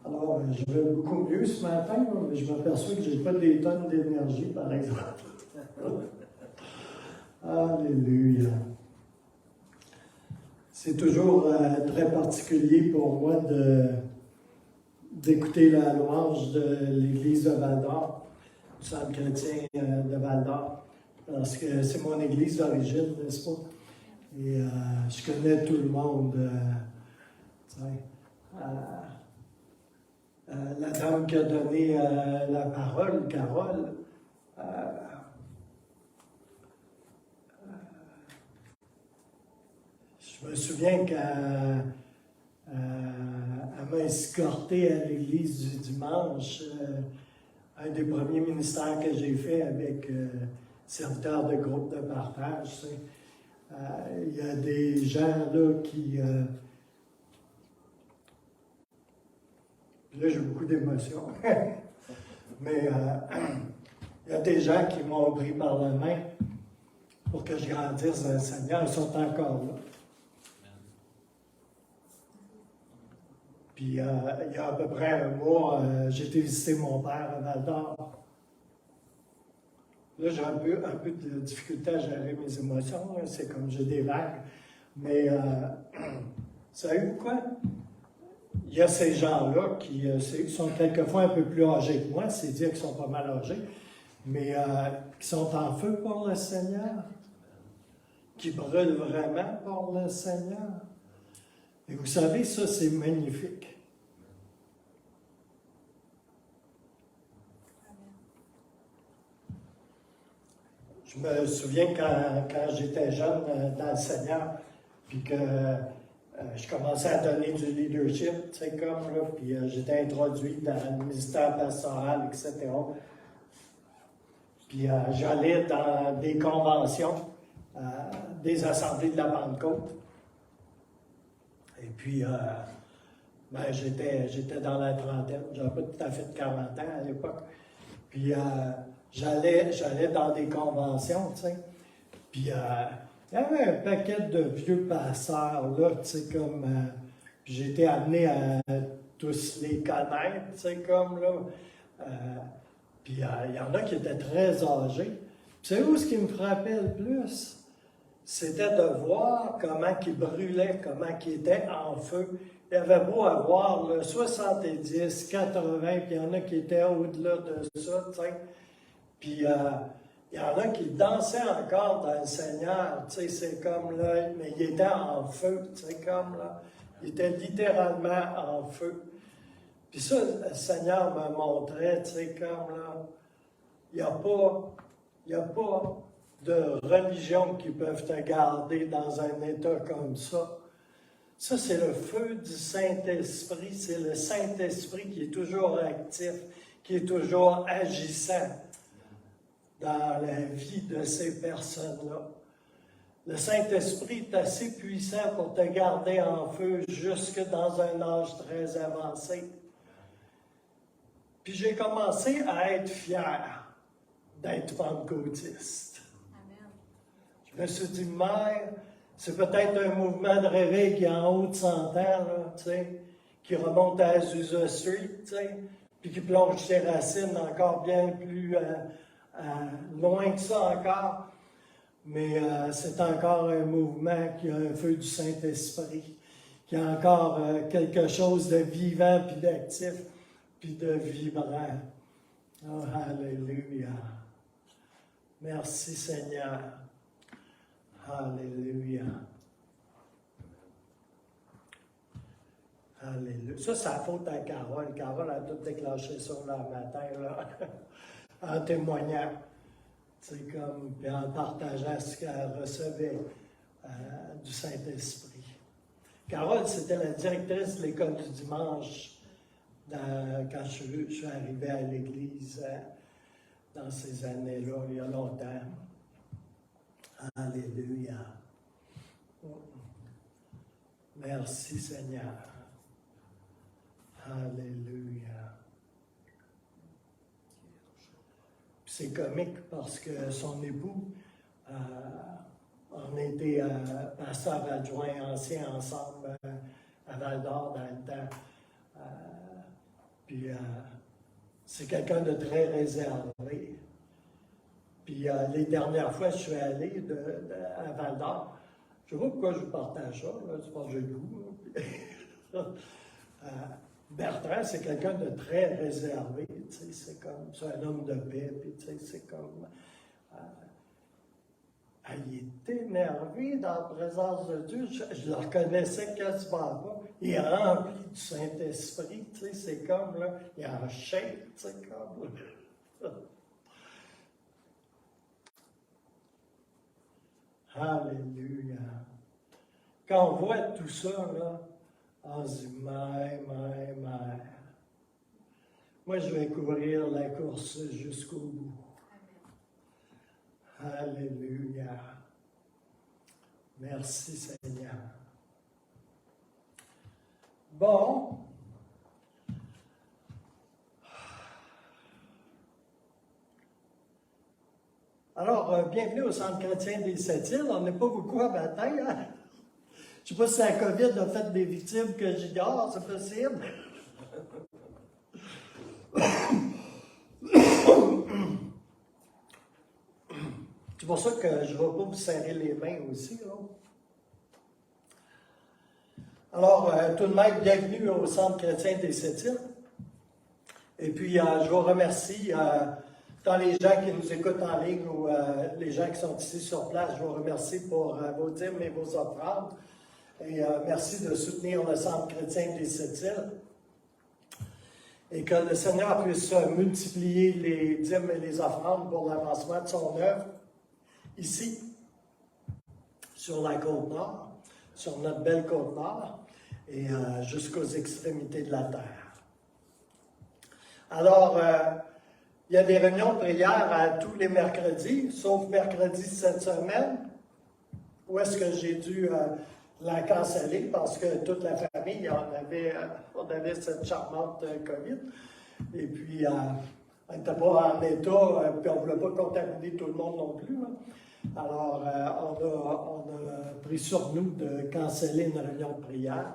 Alors, je vais beaucoup mieux ce matin, mais je m'aperçois que je n'ai pas des tonnes d'énergie, par exemple. Alléluia. C'est toujours très particulier pour moi d'écouter la louange de l'Église de Val-d'Or, du Centre chrétien de Val-d'Or, parce que c'est mon église d'origine, n'est-ce pas? Et je connais tout le monde. La dame qui a donné la parole, Carole, je me souviens qu'elle m'a escorté à l'église du dimanche, un des premiers ministères que j'ai fait avec serviteurs de groupe de partage. Tu sais. Il y a des gens là qui... là, j'ai beaucoup d'émotions. Mais il y a des gens qui m'ont pris par la main pour que je grandisse dans le Seigneur. Ils sont encore là. Puis il y a à peu près un mois, j'ai été visiter mon père à Val-d'Or. Là, j'ai un peu de difficulté à gérer mes émotions. C'est comme j'ai des vagues. Mais, savez-vous quoi? Il y a ces gens-là qui sont quelquefois un peu plus âgés que moi, c'est dire qu'ils sont pas mal âgés, mais qui sont en feu pour le Seigneur, qui brûlent vraiment pour le Seigneur. Et vous savez, ça, c'est magnifique. Je me souviens quand j'étais jeune dans le Seigneur, puis que je commençais à donner du leadership, tu sais, comme là, puis j'étais introduit dans le ministère pastoral, etc. Puis j'allais dans des conventions, des assemblées de la Pentecôte. Et puis, j'étais dans la trentaine, j'avais pas tout à fait 40 ans à l'époque. Puis j'allais dans des conventions, tu sais. Puis il y avait un paquet de vieux pasteurs, là, tu sais, comme... puis j'ai été amené à tous les connaître, tu sais, comme, là. Puis il y en a qui étaient très âgés. Puis c'est où ce qui me frappait le plus? C'était de voir comment ils brûlaient, comment ils étaient en feu. Il y avait beau avoir là, 70, 80, puis il y en a qui étaient au-delà de ça, tu sais. Puis il y en a qui dansaient encore dans le Seigneur, tu sais, c'est comme là, mais ils étaient en feu, tu sais, comme là. Ils étaient littéralement en feu. Puis ça, le Seigneur me montrait, tu sais, comme là, il n'y a pas de religion qui peuvent te garder dans un état comme ça. Ça, c'est le feu du Saint-Esprit. C'est le Saint-Esprit qui est toujours actif, qui est toujours agissant dans la vie de ces personnes-là. Le Saint-Esprit est assez puissant pour te garder en feu jusque dans un âge très avancé. Puis j'ai commencé à être fier d'être pentecôtiste. Amen. Je me suis dit, mère, c'est peut-être un mouvement de réveil qui est en haut de 100 ans, là, tu sais, qui remonte à Azusa Street, tu sais, puis qui plonge ses racines encore bien plus loin que ça encore. Mais c'est encore un mouvement qui a un feu du Saint-Esprit, qui a encore quelque chose de vivant, puis d'actif, puis de vibrant. Oh, alléluia. Merci Seigneur. Alléluia. Alléluia. Ça, c'est la faute à Carole. Carole a tout déclenché ça le matin, là, en témoignant. C'est comme, puis en partageant ce qu'elle recevait du Saint-Esprit. Carole, c'était la directrice de l'école du dimanche quand je suis arrivé à l'église dans ces années-là, il y a longtemps. Alléluia. Merci Seigneur. Alléluia. c'est comique parce que son époux on a été pasteur adjoint ancien ensemble à Val-d'Or dans le temps. Puis c'est quelqu'un de très réservé. Puis les dernières fois que je suis allé à Val-d'Or, je ne sais pas pourquoi je vous partage ça, là, c'est parce que j'ai le goût. Bertrand, c'est quelqu'un de très réservé, c'est un homme de paix, puis c'est comme... il est énervé dans la présence de Dieu, je le reconnaissais quasiment pas. Il est rempli du Saint-Esprit, c'est comme, là, il est en shape, c'est comme... Alléluia. Quand on voit tout ça, là, on se dit, mais. Moi, je vais courir la course jusqu'au bout. Alléluia. Merci, Seigneur. Bon. Alors, bienvenue au Centre chrétien des Sept-Îles. On n'est pas beaucoup à matin, hein? Je ne sais pas si la COVID a fait des victimes que j'ignore, c'est possible. C'est pour ça que je ne vais pas vous serrer les mains aussi, là. Alors, tout de même, bienvenue au Centre chrétien des Sept-Îles. Et puis, je vous remercie, tant les gens qui nous écoutent en ligne ou les gens qui sont ici sur place, je vous remercie pour vos dîmes et vos offrandes. Et merci de soutenir le Centre chrétien des Sept-Îles. Et que le Seigneur puisse multiplier les dîmes et les offrandes pour l'avancement de son œuvre, ici, sur la Côte-Nord, sur notre belle Côte-Nord, et jusqu'aux extrémités de la terre. Alors, il y a des réunions de prière à tous les mercredis, sauf mercredi cette semaine, où est-ce que j'ai dû la canceller parce que toute la famille, on avait cette charmante COVID. Et puis, on n'était pas en état, puis on ne voulait pas contaminer tout le monde non plus. Hein. Alors, on a pris sur nous de canceller une réunion de prière.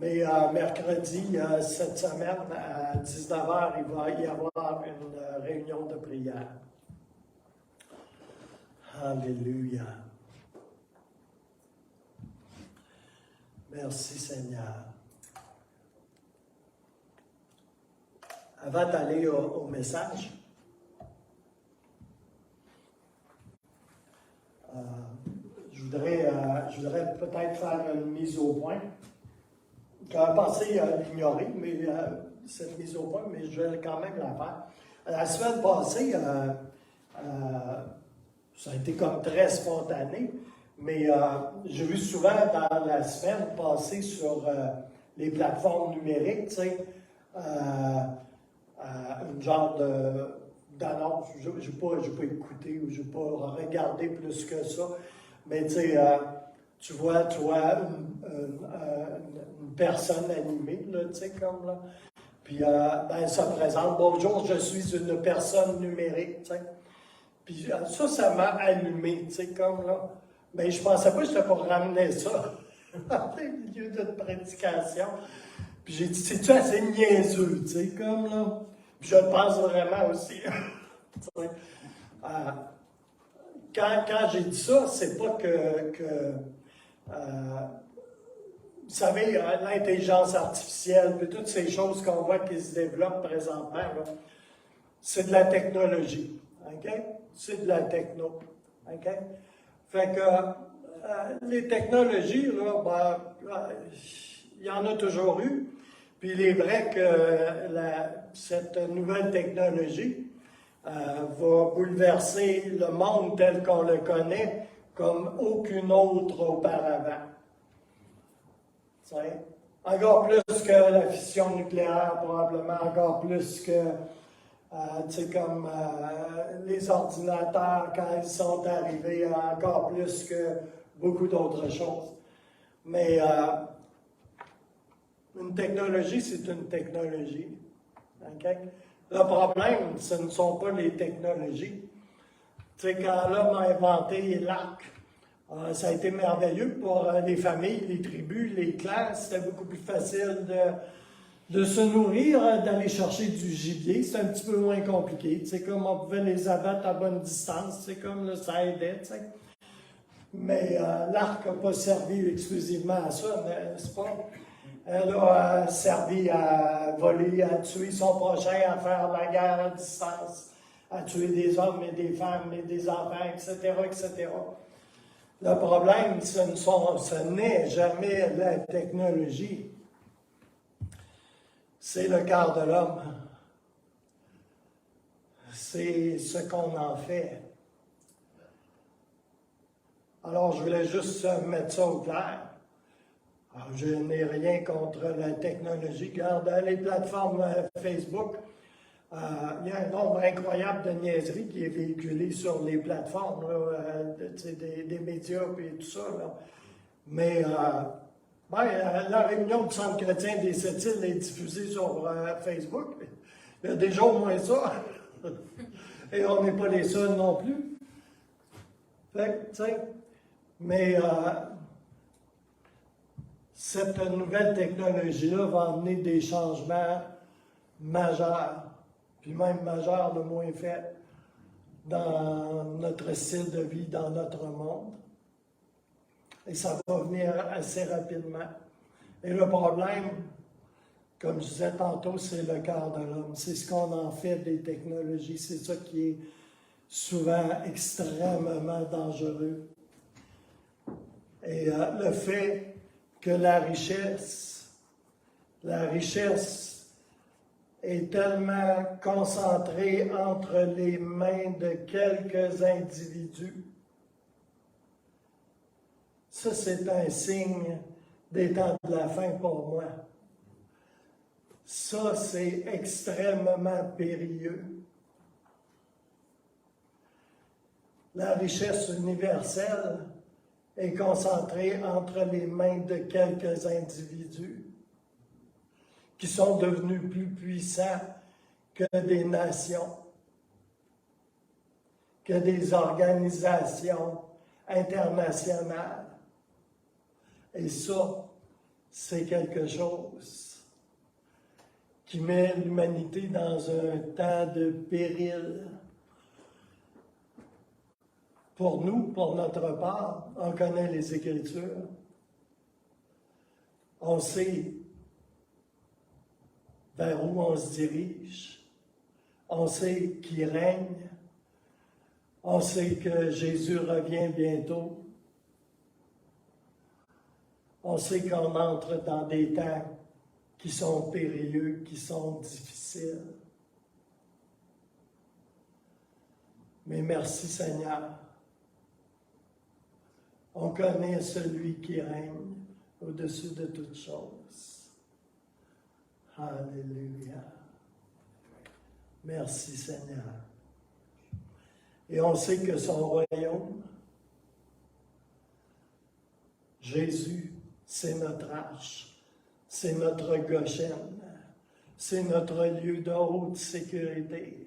Mais mercredi, cette semaine, à 19h, il va y avoir une réunion de prière. Alléluia. Merci Seigneur. Avant d'aller au message, je voudrais peut-être faire une mise au point. J'avais pensé l'ignorer, mais cette mise au point, mais je vais quand même la faire. La semaine passée, ça a été comme très spontané, mais j'ai vu souvent dans la semaine passer sur les plateformes numériques, tu sais, une genre d'annonce. Je n'ai pas écouté ou je n'ai pas regardé plus que ça, mais tu sais, tu vois, une personne animée, là, tu sais, comme là. Puis, elle se présente. Bonjour, je suis une personne numérique, tu sais. Puis, ça m'a allumé, tu sais, comme là. Mais je pensais pas que j'étais pour ramener ça en plein milieu d'une prédication. Puis, j'ai dit, c'est-tu assez niaiseux, tu sais, comme là. Puis, je le pense vraiment aussi. Quand j'ai dit ça, c'est pas que vous savez, l'intelligence artificielle, puis toutes ces choses qu'on voit qui se développent présentement, c'est de la technologie, OK? C'est de la techno, OK? Fait que les technologies, là, il y en a toujours eu, puis il est vrai que cette nouvelle technologie va bouleverser le monde tel qu'on le connaît comme aucune autre auparavant. T'sais? Encore plus que la fission nucléaire, probablement, encore plus que, comme les ordinateurs quand ils sont arrivés, encore plus que beaucoup d'autres choses. Mais une technologie, c'est une technologie. Okay? Le problème, ce ne sont pas les technologies. Tu sais, quand l'homme a inventé l'arc, ça a été merveilleux pour les familles, les tribus, les clans. C'était beaucoup plus facile de se nourrir, d'aller chercher du gibier. C'est un petit peu moins compliqué. Tu sais, comme on pouvait les abattre à bonne distance, c'est comme là, ça aidait, tu sais. Mais l'arc n'a pas servi exclusivement à ça, n'est-ce pas? Elle a servi à voler, à tuer son prochain, à faire la guerre à distance, à tuer des hommes et des femmes et des enfants, etc., etc. Le problème, ce n'est jamais la technologie. C'est le cœur de l'homme. C'est ce qu'on en fait. Alors, je voulais juste mettre ça au clair. Alors, je n'ai rien contre la technologie. Regarde, les plateformes Facebook, il y a un nombre incroyable de niaiseries qui est véhiculé sur les plateformes, là, des médias et tout ça. Là. Mais la réunion du Centre chrétien des Sept-Îles est diffusée sur Facebook. Il y a déjà au moins ça. Et on n'est pas les seuls non plus. Fait que, tu sais, mais cette nouvelle technologie-là va amener des changements majeurs, puis même majeurs de moins faits dans notre style de vie, dans notre monde. Et ça va venir assez rapidement. Et le problème, comme je disais tantôt, c'est le cœur de l'homme. C'est ce qu'on en fait des technologies. C'est ça qui est souvent extrêmement dangereux. Et le fait que la richesse est tellement concentrée entre les mains de quelques individus, ça c'est un signe des temps de la fin pour moi. Ça c'est extrêmement périlleux. La richesse universelle est concentrée entre les mains de quelques individus qui sont devenus plus puissants que des nations, que des organisations internationales. Et ça, c'est quelque chose qui met l'humanité dans un temps de péril. Pour nous, pour notre part, on connaît les Écritures. On sait vers où on se dirige. On sait qui règne. On sait que Jésus revient bientôt. On sait qu'on entre dans des temps qui sont périlleux, qui sont difficiles. Mais merci Seigneur. On connaît celui qui règne au-dessus de toutes choses. Alléluia. Merci Seigneur. Et on sait que son royaume, Jésus, c'est notre arche, c'est notre Goshen, c'est notre lieu de haute sécurité.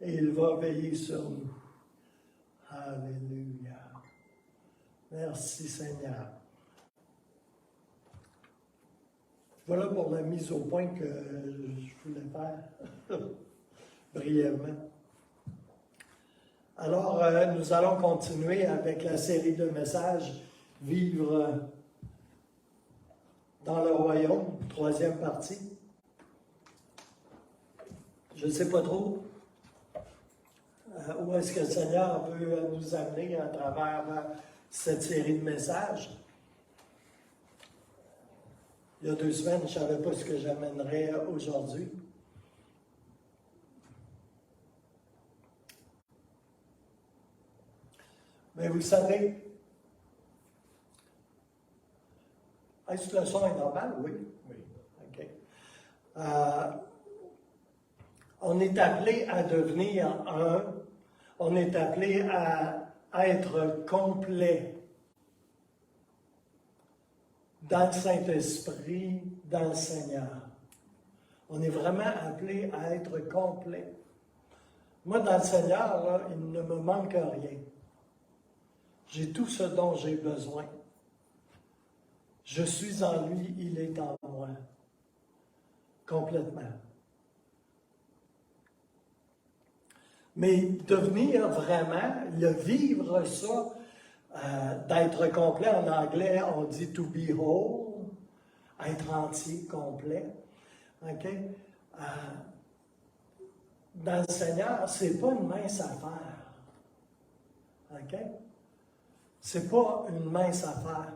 Et il va veiller sur nous. Alléluia. Merci Seigneur. Voilà pour la mise au point que je voulais faire brièvement. Alors, nous allons continuer avec la série de messages « Vivre dans le royaume », troisième partie. Je ne sais pas trop où est-ce que le Seigneur veut nous amener à travers cette série de messages. Il y a 2 semaines, je ne savais pas ce que j'amènerais aujourd'hui. Mais vous savez, est-ce que le son est normal? Oui. Oui. OK. On est appelé à devenir un, on est appelé à être complet dans le Saint-Esprit, dans le Seigneur. On est vraiment appelé à être complet. Moi, dans le Seigneur, là, il ne me manque rien. J'ai tout ce dont j'ai besoin. Je suis en lui, il est en moi. Complètement. Mais devenir vraiment, le vivre ça, d'être complet, en anglais, on dit to be whole, être entier, complet. OK? Dans le Seigneur, c'est pas une mince affaire. OK? C'est pas une mince affaire.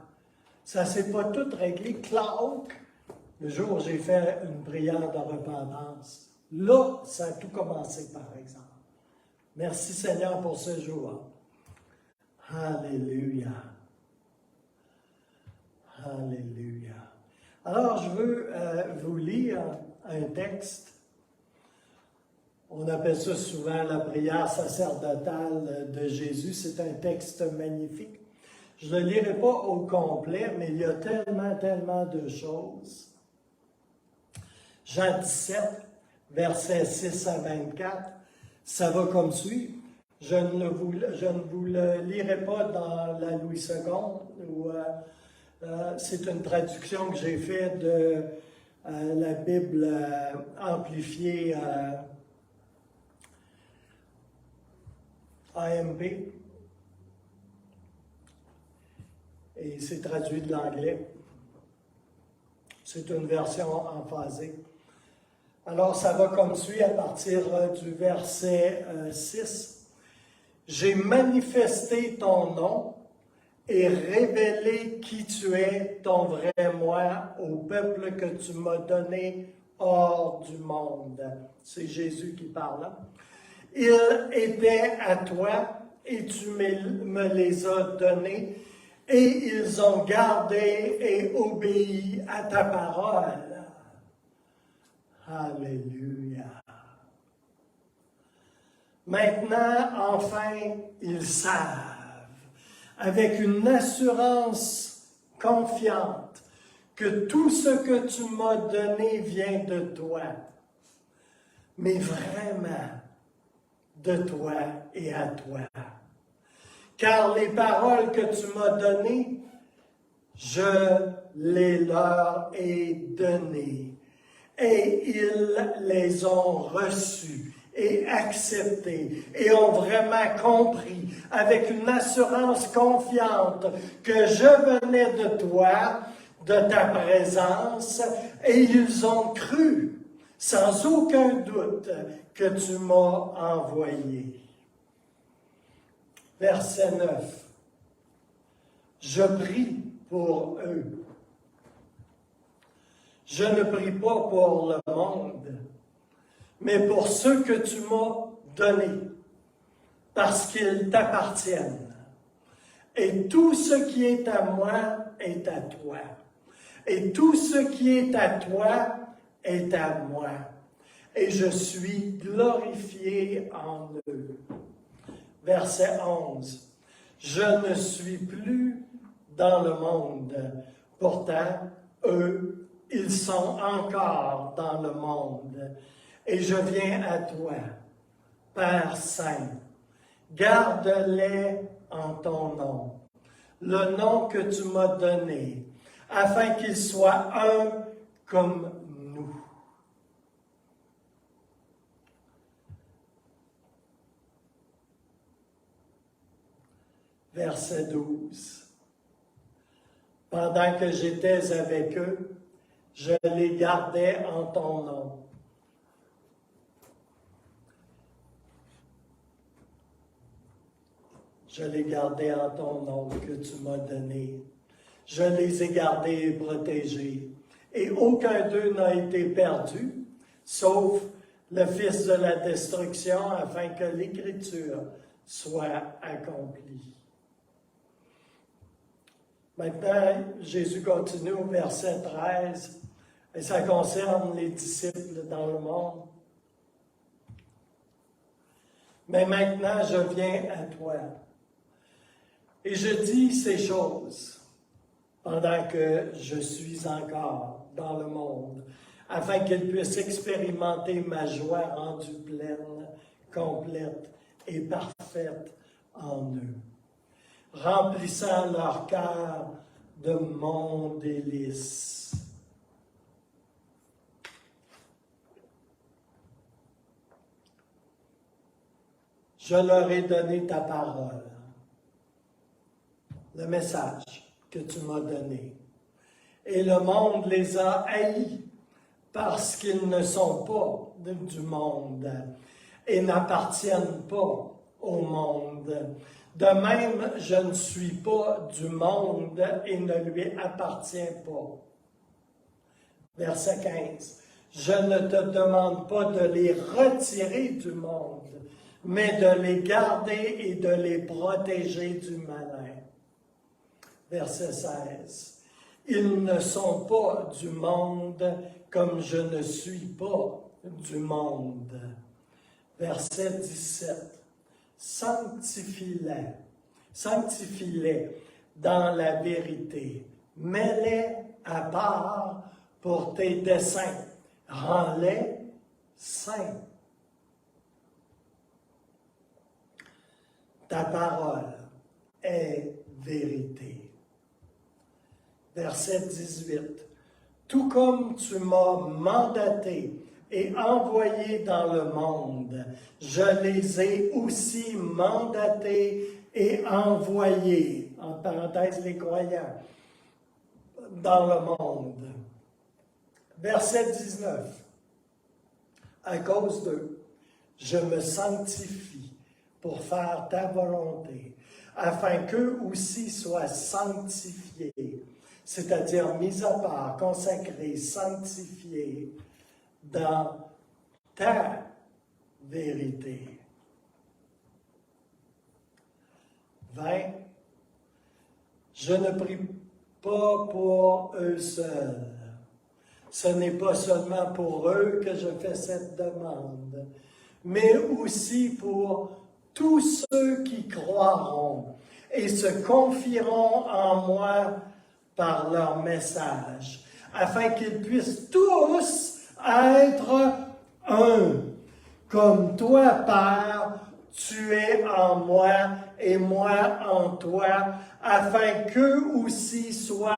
Ça s'est pas tout réglé. Claude, le jour où j'ai fait une prière de repentance, là, ça a tout commencé, par exemple. Merci Seigneur pour ce jour. Alléluia. Alléluia. Alors, je veux vous lire un texte. On appelle ça souvent la prière sacerdotale de Jésus. C'est un texte magnifique. Je ne le lirai pas au complet, mais il y a tellement de choses. Jean 17, versets 6 à 24, ça va comme suit. Je ne vous le lirai pas dans la Louis II, c'est une traduction que j'ai faite de la Bible amplifiée AMP. Et c'est traduit de l'anglais. C'est une version emphasée. Alors, ça va comme suit à partir du verset 6. « J'ai manifesté ton nom et révélé qui tu es, ton vrai moi, au peuple que tu m'as donné hors du monde. » C'est Jésus qui parle. Ils étaient à toi et tu me les as donnés et ils ont gardé et obéi à ta parole. Alléluia. Maintenant, enfin, ils savent, avec une assurance confiante, que tout ce que tu m'as donné vient de toi, mais vraiment de toi et à toi. Car les paroles que tu m'as données, je les leur ai données, et ils les ont reçues et acceptées, et ont vraiment compris, avec une assurance confiante, que je venais de toi, de ta présence, et ils ont cru, sans aucun doute, que tu m'as envoyé. Verset 9. Je prie pour eux. Je ne prie pas pour le monde, mais pour ceux que tu m'as donnés, parce qu'ils t'appartiennent. Et tout ce qui est à moi est à toi. Et tout ce qui est à toi est à moi. Et je suis glorifié en eux. Verset 11. Je ne suis plus dans le monde. Pourtant, eux, ils sont encore dans le monde. Et je viens à toi, Père Saint. Garde-les en ton nom, le nom que tu m'as donné, afin qu'ils soient un comme nous. Verset 12. Pendant que j'étais avec eux, je les gardais en ton nom. Je les gardais en ton nom que tu m'as donné. Je les ai gardés et protégés. Et aucun d'eux n'a été perdu, sauf le fils de la destruction, afin que l'Écriture soit accomplie. Maintenant, Jésus continue au verset 13, et ça concerne les disciples dans le monde. Mais maintenant, je viens à toi. Et je dis ces choses pendant que je suis encore dans le monde, afin qu'ils puissent expérimenter ma joie rendue pleine, complète et parfaite en eux, remplissant leur cœur de mon délice. Je leur ai donné ta parole, le message que tu m'as donné. Et le monde les a haïs parce qu'ils ne sont pas du monde et n'appartiennent pas au monde. De même, je ne suis pas du monde et ne lui appartiens pas. Verset 15. Je ne te demande pas de les retirer du monde, mais de les garder et de les protéger du malin. Verset 16. Ils ne sont pas du monde comme je ne suis pas du monde. Verset 17. Sanctifie-les dans la vérité. Mets-les à part pour tes desseins. Rends-les saints. Ta parole est vérité. Verset 18. Tout comme tu m'as mandaté et envoyé dans le monde, je les ai aussi mandatés et envoyés, en parenthèse les croyants, dans le monde. Verset 19. À cause d'eux, je me sanctifie pour faire ta volonté, afin qu'eux aussi soient sanctifiés, c'est-à-dire mis à part, consacrés, sanctifiés dans ta vérité. 20. Je ne prie pas pour eux seuls. Ce n'est pas seulement pour eux que je fais cette demande, mais aussi pour tous ceux qui croiront et se confieront en moi par leur message, afin qu'ils puissent tous être un. Comme toi, Père, tu es en moi et moi en toi, afin qu'eux aussi soient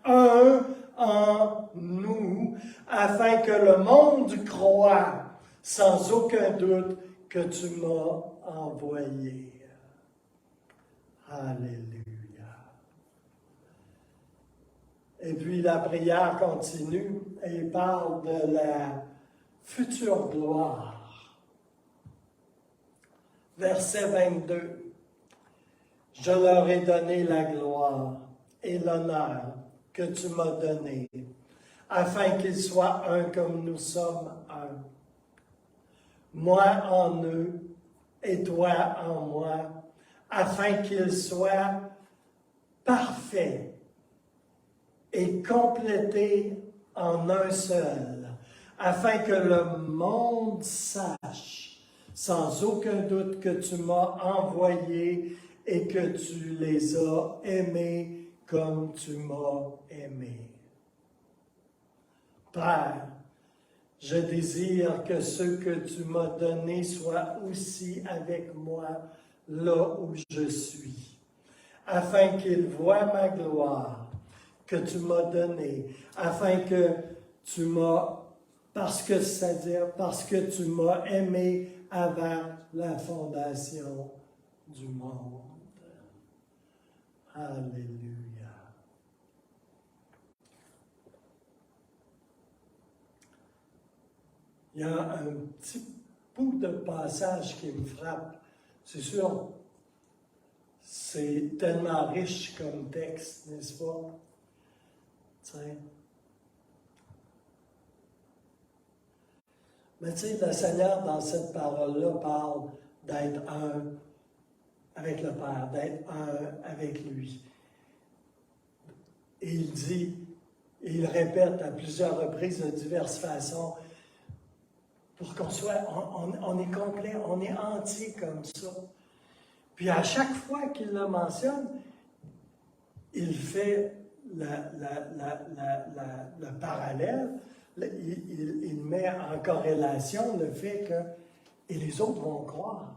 un en nous, afin que le monde croie sans aucun doute que tu m'as envoyé. Alléluia. Et puis la prière continue et il parle de la future gloire. Verset 22. Je leur ai donné la gloire et l'honneur que tu m'as donné, afin qu'ils soient un comme nous sommes un. Moi en eux et toi en moi, afin qu'ils soient parfaits et complétés en un seul, afin que le monde sache sans aucun doute que tu m'as envoyé et que tu les as aimés comme tu m'as aimé. Père, je désire que ceux que tu m'as donnés soient aussi avec moi là où je suis, afin qu'ils voient ma gloire que tu m'as donnée, afin que tu m'as, parce que tu m'as aimé avant la fondation du monde. Alléluia. Il y a un petit bout de passage qui me frappe. C'est sûr, c'est tellement riche comme texte, n'est-ce pas? T'sais. Mais tu sais, le Seigneur, dans cette parole-là, parle d'être un avec le Père, d'être un avec lui. Et il dit, et il répète à plusieurs reprises de diverses façons, pour qu'on soit, on est complet, on est entier comme ça. Puis à chaque fois qu'il le mentionne, il fait le parallèle il met en corrélation le fait que et les autres vont croire.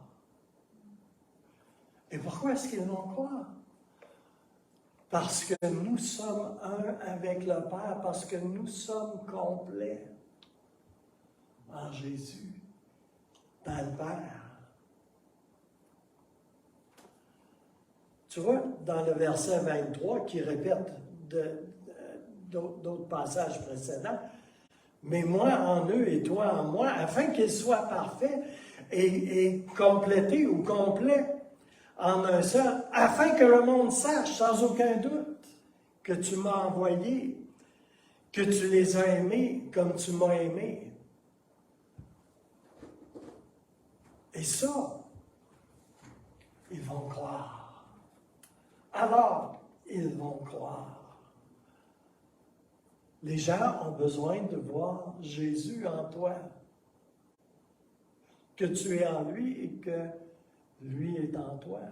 Et pourquoi est-ce qu'ils vont croire? Parce que nous sommes un avec le Père, parce que nous sommes complets en Jésus, dans le Père. Tu vois, dans le verset 23, qui répète d'autres passages précédents, « Mais moi en eux et toi en moi, afin qu'ils soient parfaits et complétés ou complets en un seul, afin que le monde sache sans aucun doute que tu m'as envoyé, que tu les as aimés comme tu m'as aimé. » Et ça, ils vont croire. Alors, ils vont croire. Les gens ont besoin de voir Jésus en toi. Que tu es en lui et que lui est en toi.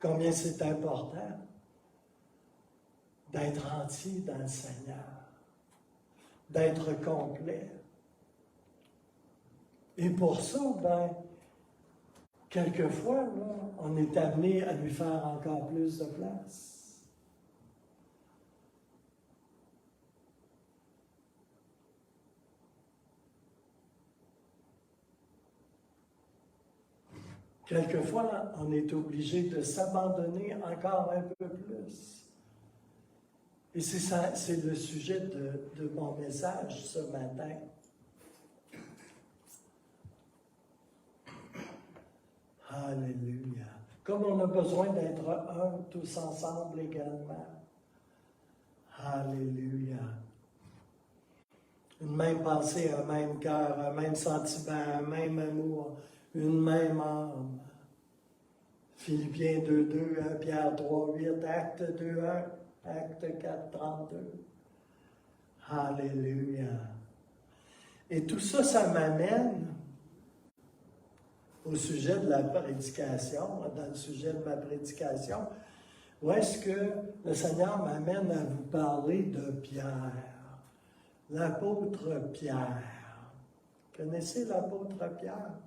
Combien c'est important d'être entier dans le Seigneur, d'être complet. Et pour ça, quelquefois, là, on est amené à lui faire encore plus de place. Quelquefois, on est obligé de s'abandonner encore un peu plus. Et c'est le sujet de mon message ce matin. Alléluia. Comme on a besoin d'être un tous ensemble également. Alléluia. Une même pensée, un même cœur, un même sentiment, un même amour, une même âme. Philippiens 2:2, 1 Pierre 3:8, Acte 2:1, Acte 4:32. Alléluia. Et tout ça, ça m'amène au sujet de la prédication, dans le sujet de ma prédication, où est-ce que le Seigneur m'amène à vous parler de Pierre, l'apôtre Pierre. Connaissez l'apôtre Pierre?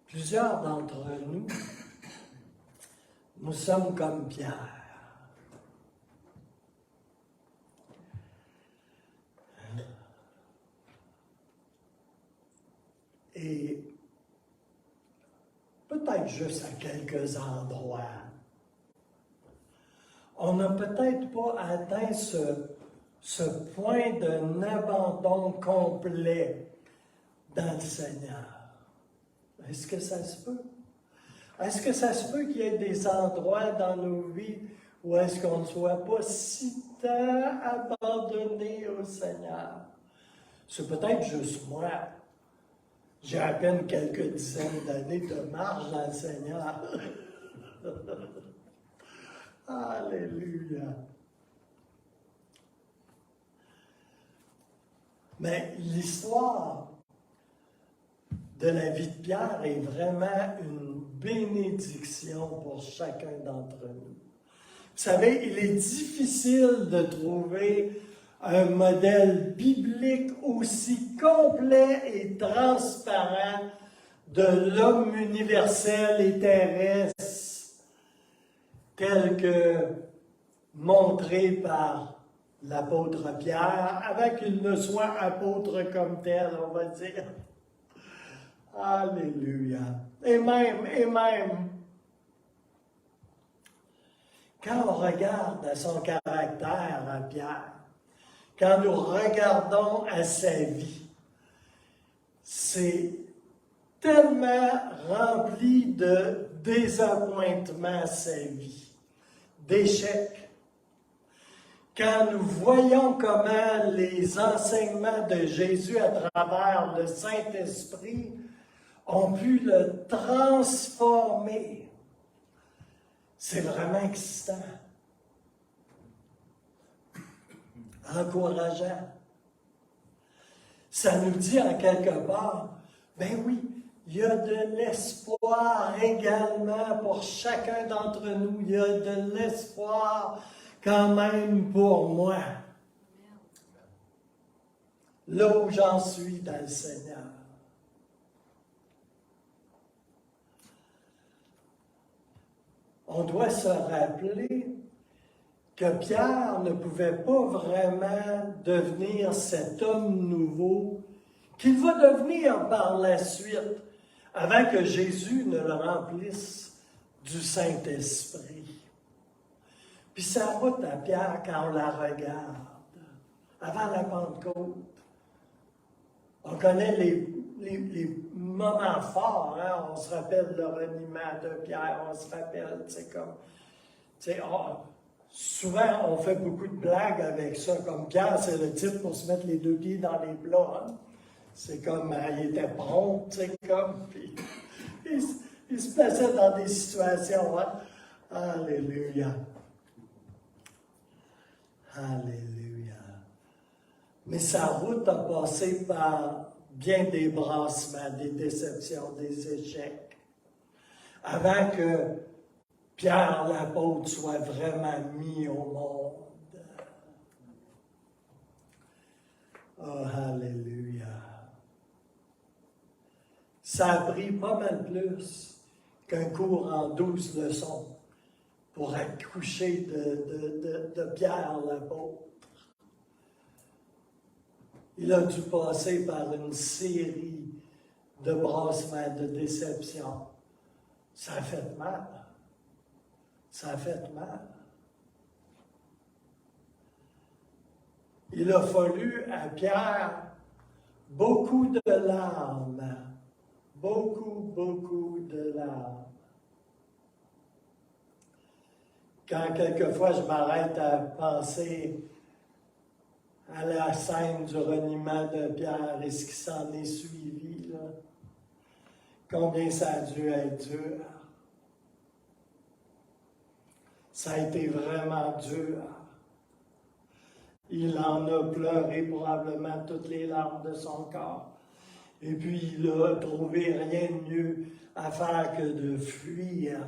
Plusieurs d'entre nous, nous sommes comme Pierre. Et peut-être juste à quelques endroits, on n'a peut-être pas atteint ce point d'un abandon complet dans le Seigneur. Est-ce que ça se peut? Est-ce que ça se peut qu'il y ait des endroits dans nos vies où est-ce qu'on ne soit pas si tant abandonné au Seigneur? C'est peut-être juste moi. J'ai à peine quelques dizaines d'années de marche dans le Seigneur. Alléluia. Mais l'histoire de la vie de Pierre est vraiment une bénédiction pour chacun d'entre nous. Vous savez, il est difficile de trouver un modèle biblique aussi complet et transparent de l'homme universel et terrestre tel que montré par l'apôtre Pierre, avant qu'il ne soit apôtre comme tel, on va dire. Alléluia. Et même, quand on regarde à son caractère, à Pierre, quand nous regardons à sa vie, c'est tellement rempli de désappointements, sa vie, d'échecs. Quand nous voyons comment les enseignements de Jésus à travers le Saint-Esprit ont pu le transformer, c'est vraiment excitant, encourageant. Ça nous dit en quelque part, ben oui, il y a de l'espoir également pour chacun d'entre nous. Il y a de l'espoir quand même pour moi. Là où j'en suis dans le Seigneur. On doit se rappeler que Pierre ne pouvait pas vraiment devenir cet homme nouveau qu'il va devenir par la suite, avant que Jésus ne le remplisse du Saint-Esprit. Puis sa route à Pierre, quand on la regarde, avant la Pentecôte, on connaît les moments forts, hein? On se rappelle le reniement de Pierre, on se rappelle, souvent on fait beaucoup de blagues avec ça, comme Pierre, c'est le type pour se mettre les deux pieds dans les plats, hein? C'est comme, il était prompt, puis il se plaçait dans des situations, hein? Alléluia. Alléluia. Mais sa route a passé par bien des brassements, des déceptions, des échecs, avant que Pierre l'apôtre soit vraiment mis au monde. Oh, alléluia. Ça a pris pas mal plus qu'un cours en 12 leçons pour accoucher de Pierre l'apôtre. Il a dû passer par une série de brassements, de déceptions. Ça a fait mal. Ça a fait mal. Il a fallu à Pierre beaucoup de larmes. Beaucoup de larmes. Quand quelquefois je m'arrête à penser à la scène du reniement de Pierre et ce qui s'en est suivi, là, combien ça a dû être dur. Ça a été vraiment dur. Il en a pleuré probablement toutes les larmes de son corps. Et puis il n'a trouvé rien de mieux à faire que de fuir,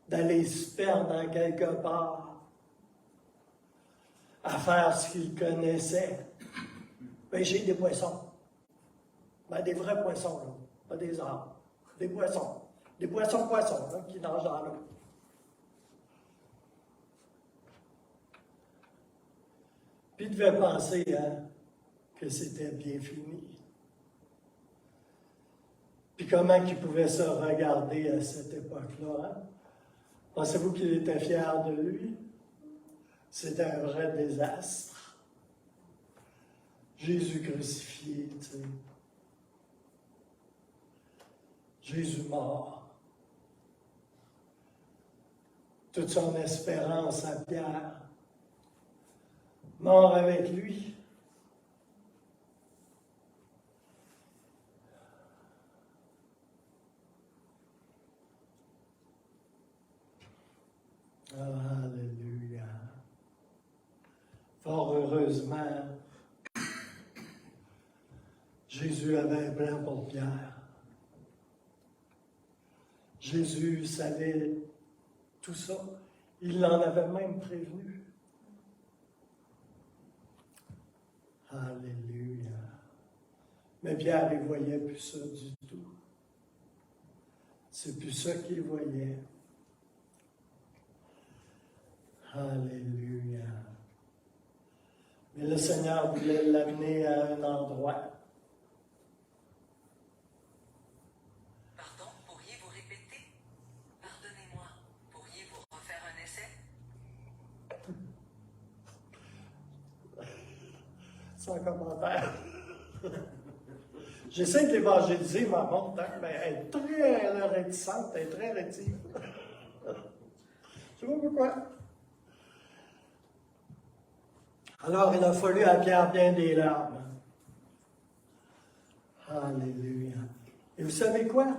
d'aller se perdre en quelque part, à faire ce qu'il connaissait, pêcher des poissons. Ben, des vrais poissons, là, pas des arbres, des poissons. Des poissons là, qui nagent dans l'eau. Puis il devait penser que c'était bien fini. Puis comment il pouvait se regarder à cette époque-là? Hein? Pensez-vous qu'il était fier de lui? C'était un vrai désastre. Jésus crucifié, tu sais. Jésus mort. Toute son espérance à Pierre. Mort avec lui. Oh, alléluia. Fort heureusement, Jésus avait un plan pour Pierre. Jésus savait tout ça. Il l'en avait même prévenu. Alléluia. Mais Pierre, il ne voyait plus ça du tout. C'est plus ça qu'il voyait. Alléluia. Mais le Seigneur voulait l'amener à un endroit. Pardon, pourriez-vous répéter? Pardonnez-moi, pourriez-vous refaire un essai? Sans commentaire. J'essaie de l'évangéliser, ma montre, mais elle est très réticente, elle est très rétive. Je ne sais pas pourquoi. Alors, il a fallu à Pierre bien des larmes. Alléluia. Et vous savez quoi?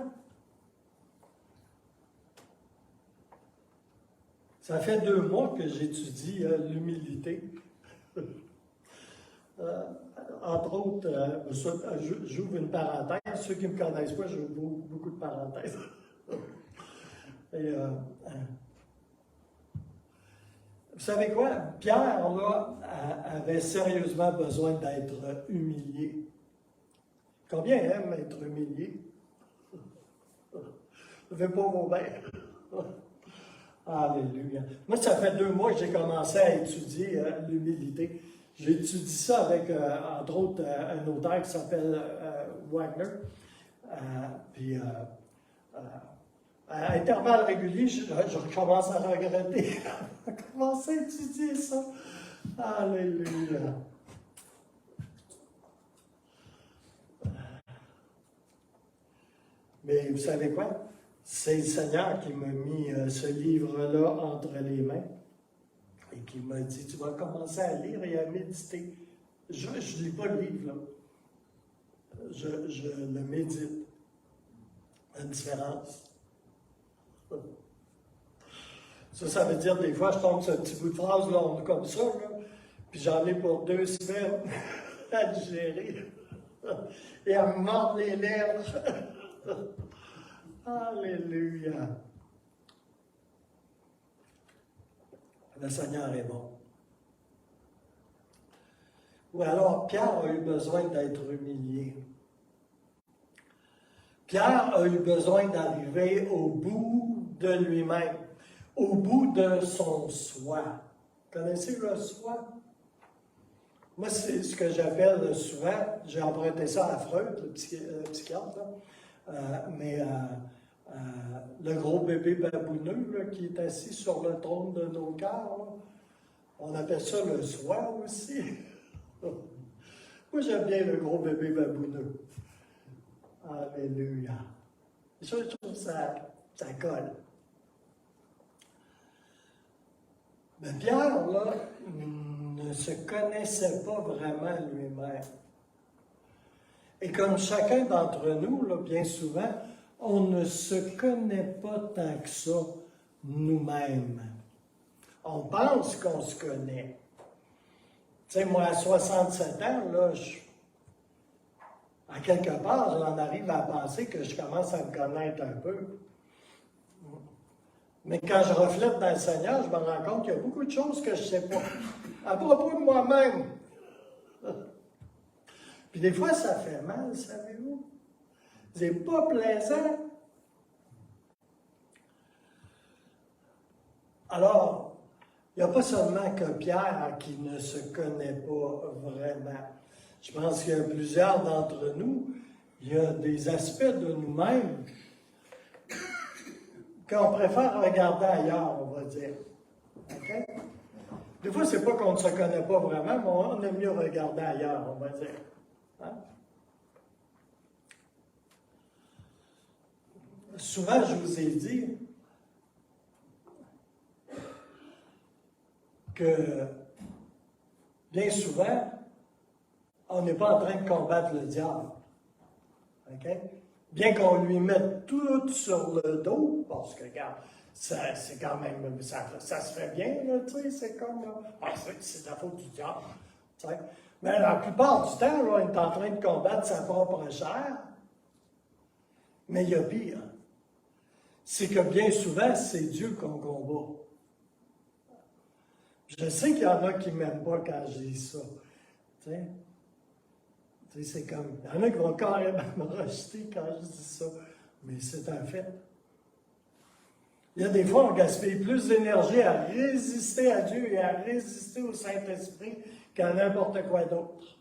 Ça fait 2 mois que j'étudie l'humilité. Entre autres, j'ouvre une parenthèse, parenthèses. Ceux qui ne me connaissent pas, j'ai beaucoup de parenthèses. Et, vous savez quoi? Pierre, là, avait sérieusement besoin d'être humilié. Combien aiment être humilié? Levez pas vos mains. Alléluia. Moi, ça fait 2 mois que j'ai commencé à étudier l'humilité. J'ai étudié ça avec, entre autres, un auteur qui s'appelle Wagner. Puis, à intervalles réguliers, je recommence à regretter. Je commence à étudier ça. Alléluia. Mais vous savez quoi? C'est le Seigneur qui m'a mis ce livre-là entre les mains et qui m'a dit, tu vas commencer à lire et à méditer. Je ne lis pas le livre, là. Je le médite. La différence. Ça veut dire des fois, je tombe sur un petit bout de phrase long comme ça, là, puis j'en ai pour 2 semaines à digérer et à me mordre les lèvres. Alléluia. Le Seigneur est bon. Ou alors, Pierre a eu besoin d'être humilié. Pierre a eu besoin d'arriver au bout de lui-même, au bout de son soi. Connaissez le soi? Moi, c'est ce que j'appelle souvent, j'ai emprunté ça à Freud, le psychiatre, mais le gros bébé babouneux là, qui est assis sur le trône de nos cœurs, là, on appelle ça le soi aussi. Moi, j'aime bien le gros bébé babouneux. Alléluia. Je trouve que ça colle. Mais Pierre, là, ne se connaissait pas vraiment lui-même. Et comme chacun d'entre nous, là, bien souvent, on ne se connaît pas tant que ça nous-mêmes. On pense qu'on se connaît. Tu sais, moi, à 67 ans, là, à quelque part, j'en arrive à penser que je commence à me connaître un peu. Mais quand je reflète dans le Seigneur, je me rends compte qu'il y a beaucoup de choses que je ne sais pas. À propos de moi-même. Puis des fois, ça fait mal, savez-vous? C'est pas plaisant. Alors, il n'y a pas seulement que Pierre qui ne se connaît pas vraiment. Je pense qu'il y a plusieurs d'entre nous, il y a des aspects de nous-mêmes qu'on préfère regarder ailleurs, on va dire. OK? Des fois, c'est pas qu'on ne se connaît pas vraiment, mais on aime mieux regarder ailleurs, on va dire. Hein? Souvent, je vous ai dit que bien souvent, on n'est pas en train de combattre le diable. Okay? Bien qu'on lui mette tout sur le dos, parce que, regarde, c'est quand même, ça se fait bien, là, tu sais, c'est comme, c'est la faute du diable, tu sais. Mais la plupart du temps, là, on est en train de combattre sa propre chair, mais il y a pire. C'est que bien souvent, c'est Dieu qu'on combat. Je sais qu'il y en a qui ne m'aiment pas quand je dis ça. Tu sais, c'est comme, il y en a qui vont carrément me rejeter quand je dis ça, mais c'est un fait. Il y a des fois, on gaspille plus d'énergie à résister à Dieu et à résister au Saint-Esprit qu'à n'importe quoi d'autre.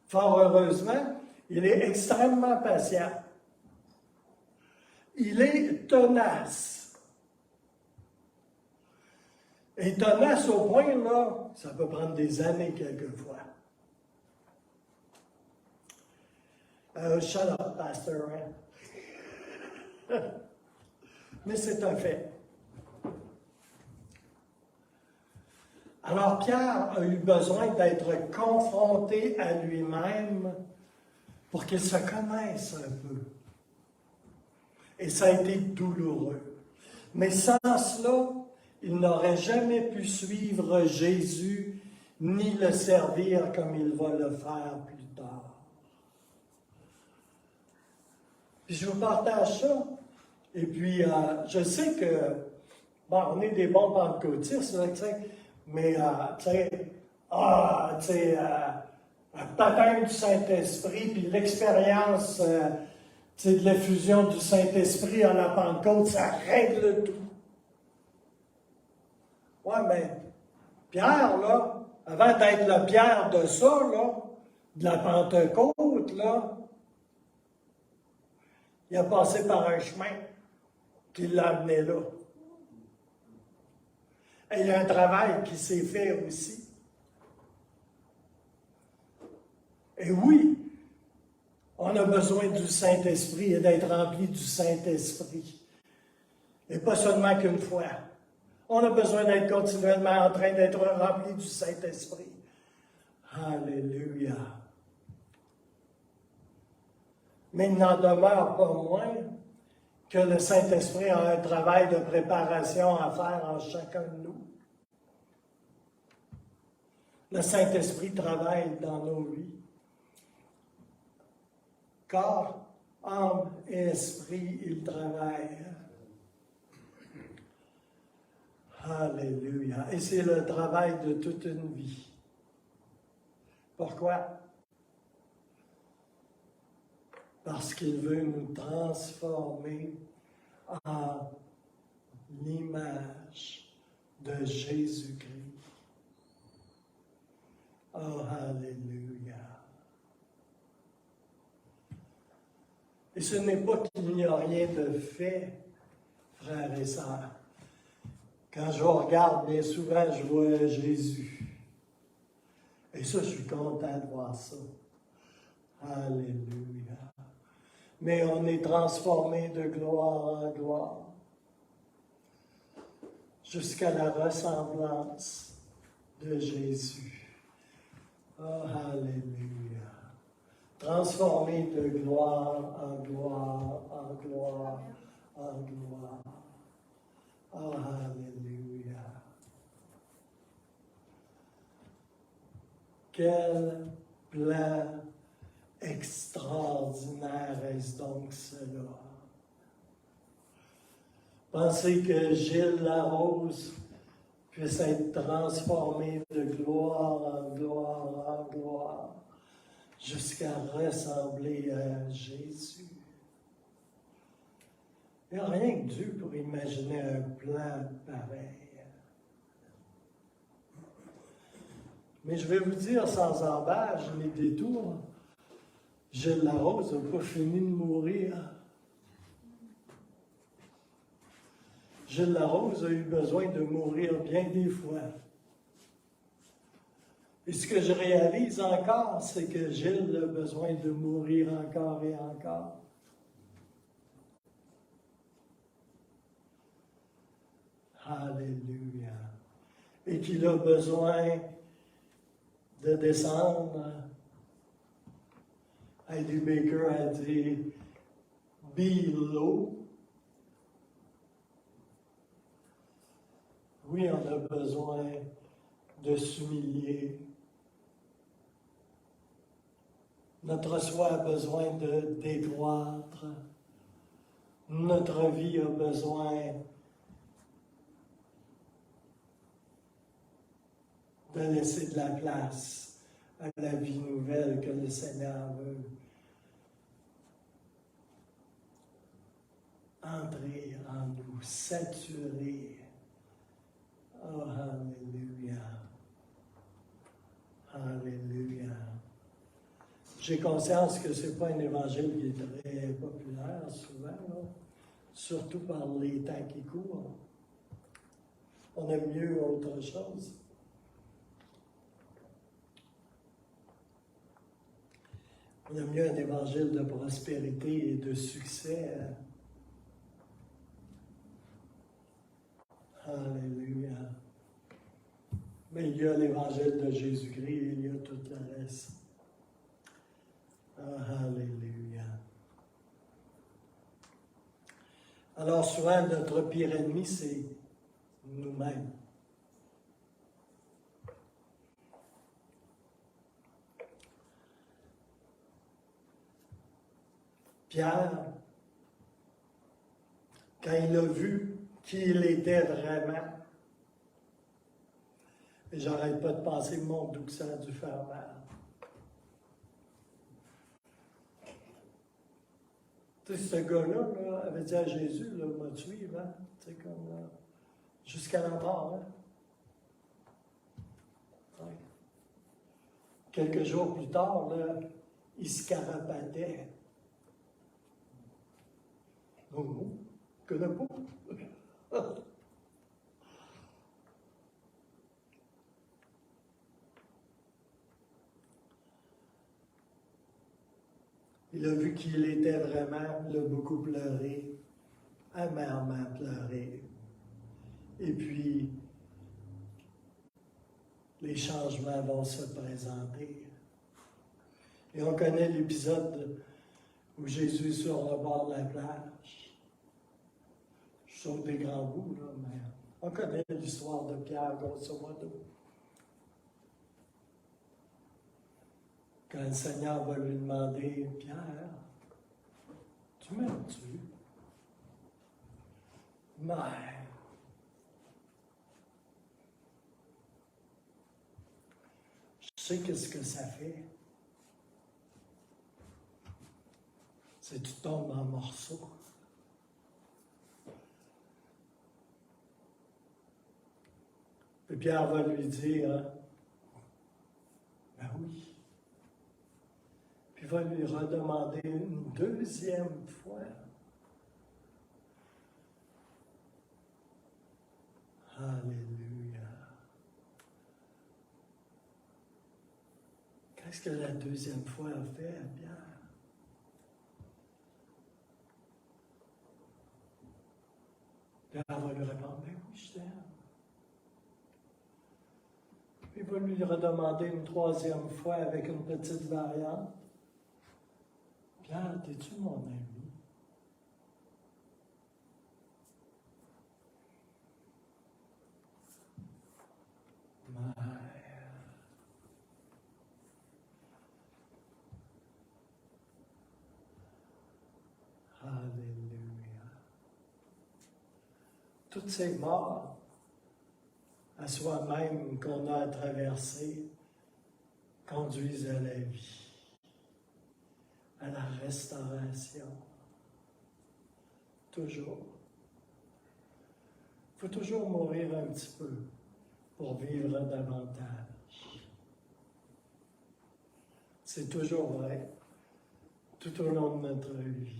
Fort heureusement, il est extrêmement patient. Il est tenace. Et tenace au point, là, ça peut prendre des années quelquefois. Shut up, Pastor. Hein? Mais c'est un fait. Alors Pierre a eu besoin d'être confronté à lui-même pour qu'il se connaisse un peu. Et ça a été douloureux. Mais sans cela, il n'aurait jamais pu suivre Jésus ni le servir comme il va le faire plus tard. Puis je vous partage ça. Et puis, je sais que, bon, on est des bons pentecôtistes, là, tu sais, mais, tu sais, le baptême du Saint-Esprit, puis l'expérience, tu sais, de l'effusion du Saint-Esprit à la Pentecôte, ça règle tout. Ouais, mais Pierre, là, avant d'être le Pierre de ça, là, de la Pentecôte, là, il a passé par un chemin qui l'a amené là. Et il y a un travail qui s'est fait aussi. Et oui, on a besoin du Saint-Esprit et d'être rempli du Saint-Esprit. Et pas seulement qu'une fois. On a besoin d'être continuellement en train d'être rempli du Saint-Esprit. Alléluia. Mais il n'en demeure pas moins que le Saint-Esprit a un travail de préparation à faire en chacun de nous. Le Saint-Esprit travaille dans nos vies. Corps, âme et esprit, il travaille. Alléluia. Et c'est le travail de toute une vie. Pourquoi? Parce qu'il veut nous transformer en l'image de Jésus-Christ. Oh, alléluia. Et ce n'est pas qu'il n'y a rien de fait, frères et sœurs. Quand je regarde, bien souvent, je vois Jésus. Et ça, je suis content de voir ça. Alléluia. Mais on est transformé de gloire en gloire jusqu'à la ressemblance de Jésus. Oh, alléluia. Transformé de gloire en gloire, en gloire, en gloire. Oh, alléluia. Quel plan extraordinaire est-ce donc cela? Pensez que Gilles Larose puisse être transformé de gloire en gloire en gloire jusqu'à ressembler à Jésus. Il n'y a rien que Dieu pour imaginer un plan pareil. Mais je vais vous dire sans embâche ni détour, Gilles Larose n'a pas fini de mourir. Gilles Larose a eu besoin de mourir bien des fois. Et ce que je réalise encore, c'est que Gilles a besoin de mourir encore et encore. Alléluia. Et qu'il a besoin de descendre. Heidi Baker a dit « Be low ». Oui, on a besoin de s'humilier. Notre soi a besoin de décroître. Notre vie a besoin de laisser de la place à la vie nouvelle que le Seigneur veut entrer en nous, saturer. Oh, alléluia. Alléluia. J'ai conscience que ce n'est pas un évangile qui est très populaire souvent, là, surtout par les temps qui courent. On aime mieux autre chose. On aime mieux un évangile de prospérité et de succès. Alléluia. Mais il y a l'évangile de Jésus-Christ et il y a tout le reste. Alléluia. Alors souvent, notre pire ennemi, c'est nous-mêmes. Pierre quand il a vu qui il était vraiment. Et j'arrête pas de penser, mon Dieu, que ça a dû faire mal. Tu sais, ce gars-là là, avait dit à Jésus, là, m'a tué, hein? Tu sais, comme jusqu'à la mort. Hein? Ouais. Quelques jours plus tard, là, il se carapatait. Non, je ne connais pas. Il a vu qui il était vraiment, il a beaucoup pleuré, amèrement pleuré. Et puis, les changements vont se présenter. Et on connaît l'épisode où Jésus est sur le bord de la plage. Je saute des grands bouts, là, mais on connaît l'histoire de Pierre, grosso modo. Quand le Seigneur va lui demander, Pierre, tu m'aimes-tu? Mais, je sais qu'est-ce que ça fait. C'est que tu tombes en morceaux. Puis Pierre va lui dire, ben oui. Puis il va lui redemander une deuxième fois. Alléluia. Qu'est-ce que la deuxième fois a fait à Pierre? Pierre va lui répondre, ben oui, je t'aime. Il va lui redemander une troisième fois avec une petite variante. Pierre, t'es-tu mon ami? Mère. Alléluia. Toutes ces morts à soi-même qu'on a à traverser conduisent à la vie, à la restauration. Toujours. Il faut toujours mourir un petit peu pour vivre davantage. C'est toujours vrai, tout au long de notre vie.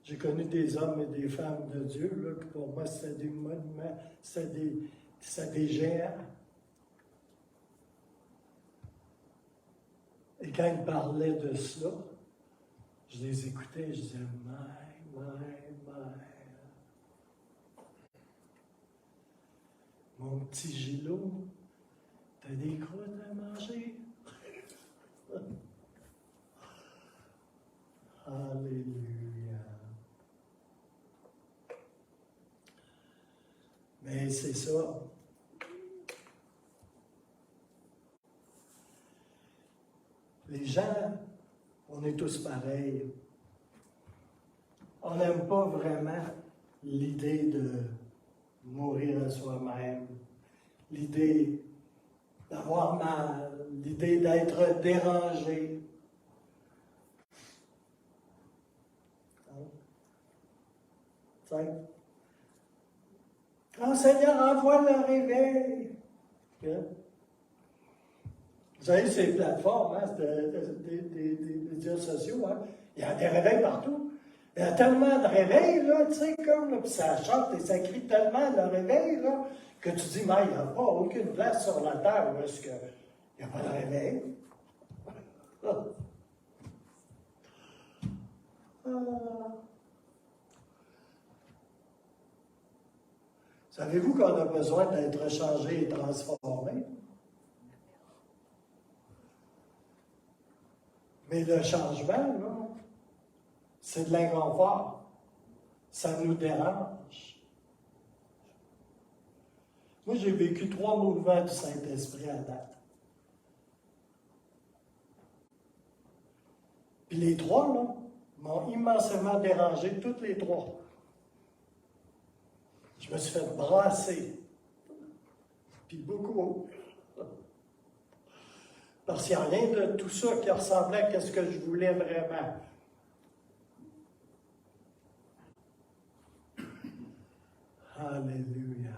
J'ai connu des hommes et des femmes de Dieu, là, que pour moi, c'était des monuments, c'était des géants. Et quand ils parlaient de cela, je les écoutais et je disais, my. Mon petit Gilot, t'as des croûtes à manger? Alléluia. Mais c'est ça. Les gens, on est tous pareils. On n'aime pas vraiment l'idée de mourir à soi-même, l'idée d'avoir mal, l'idée d'être dérangé. Hein? Oh Seigneur, envoie le réveil. Hein? Vous savez, ces plateformes, hein, des médias sociaux, hein, il y a des réveils partout. Il y a tellement de réveils, là, tu sais, comme, là, puis ça chante et ça crie tellement de réveils, là, que tu dis, mais il n'y a pas aucune place sur la terre où est-ce qu'il n'y a pas de réveil. Savez-vous qu'on a besoin d'être changé et transformé? Mais le changement, là, c'est de l'inconfort. Ça nous dérange. Moi, j'ai vécu 3 mouvements du Saint-Esprit à date. Puis les 3, là, m'ont immensément dérangé, toutes les trois. Je me suis fait brasser. Puis beaucoup. Parce qu'il n'y a rien de tout ça qui ressemblait à ce que je voulais vraiment. Alléluia.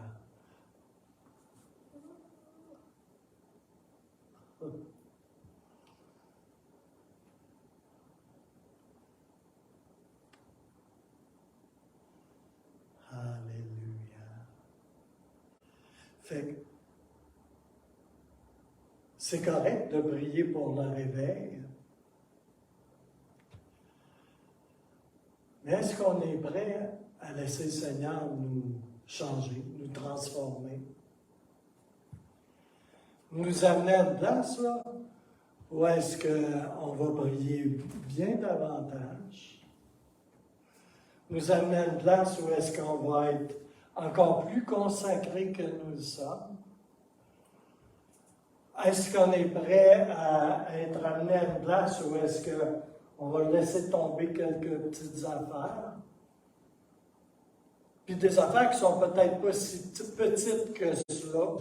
Alléluia. Fait que c'est correct de prier pour le réveil. Mais est-ce qu'on est prêt à laisser le Seigneur nous changer, nous transformer, nous amener à une place, là, où est-ce qu'on va prier bien davantage, nous amener à une place où est-ce qu'on va être encore plus consacré que nous le sommes? Est-ce qu'on est prêt à être amené à une place où est-ce qu'on va laisser tomber quelques petites affaires? Puis des affaires qui sont peut-être pas si petites que cela.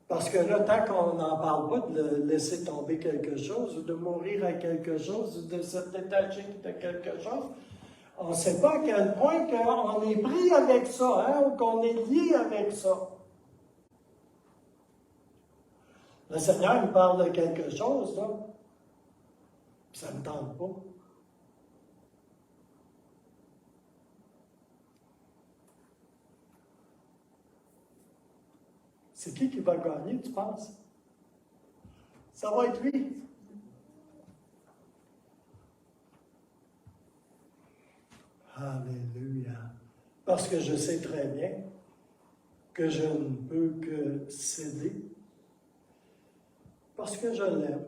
Parce que là, tant qu'on n'en parle pas de laisser tomber quelque chose, ou de mourir à quelque chose, ou de se détacher de quelque chose, on ne sait pas à quel point qu'on est pris avec ça, hein, ou qu'on est lié avec ça. Le Seigneur me parle de quelque chose, là, puis ça ne me tente pas. C'est qui va gagner, tu penses? Ça va être lui. Alléluia. Parce que je sais très bien que je ne peux que céder parce que je l'aime.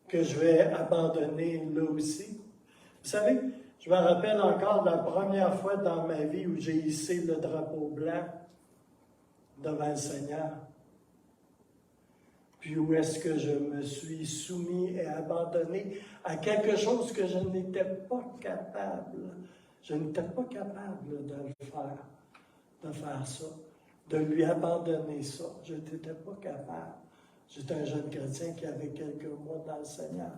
Que je vais abandonner là aussi. Vous savez, je me rappelle encore de la première fois dans ma vie où j'ai hissé le drapeau blanc devant le Seigneur. Puis où est-ce que je me suis soumis et abandonné à quelque chose que je n'étais pas capable. Je n'étais pas capable de le faire, de faire ça, de lui abandonner ça. Je n'étais pas capable. J'étais un jeune chrétien qui avait quelques mois dans le Seigneur.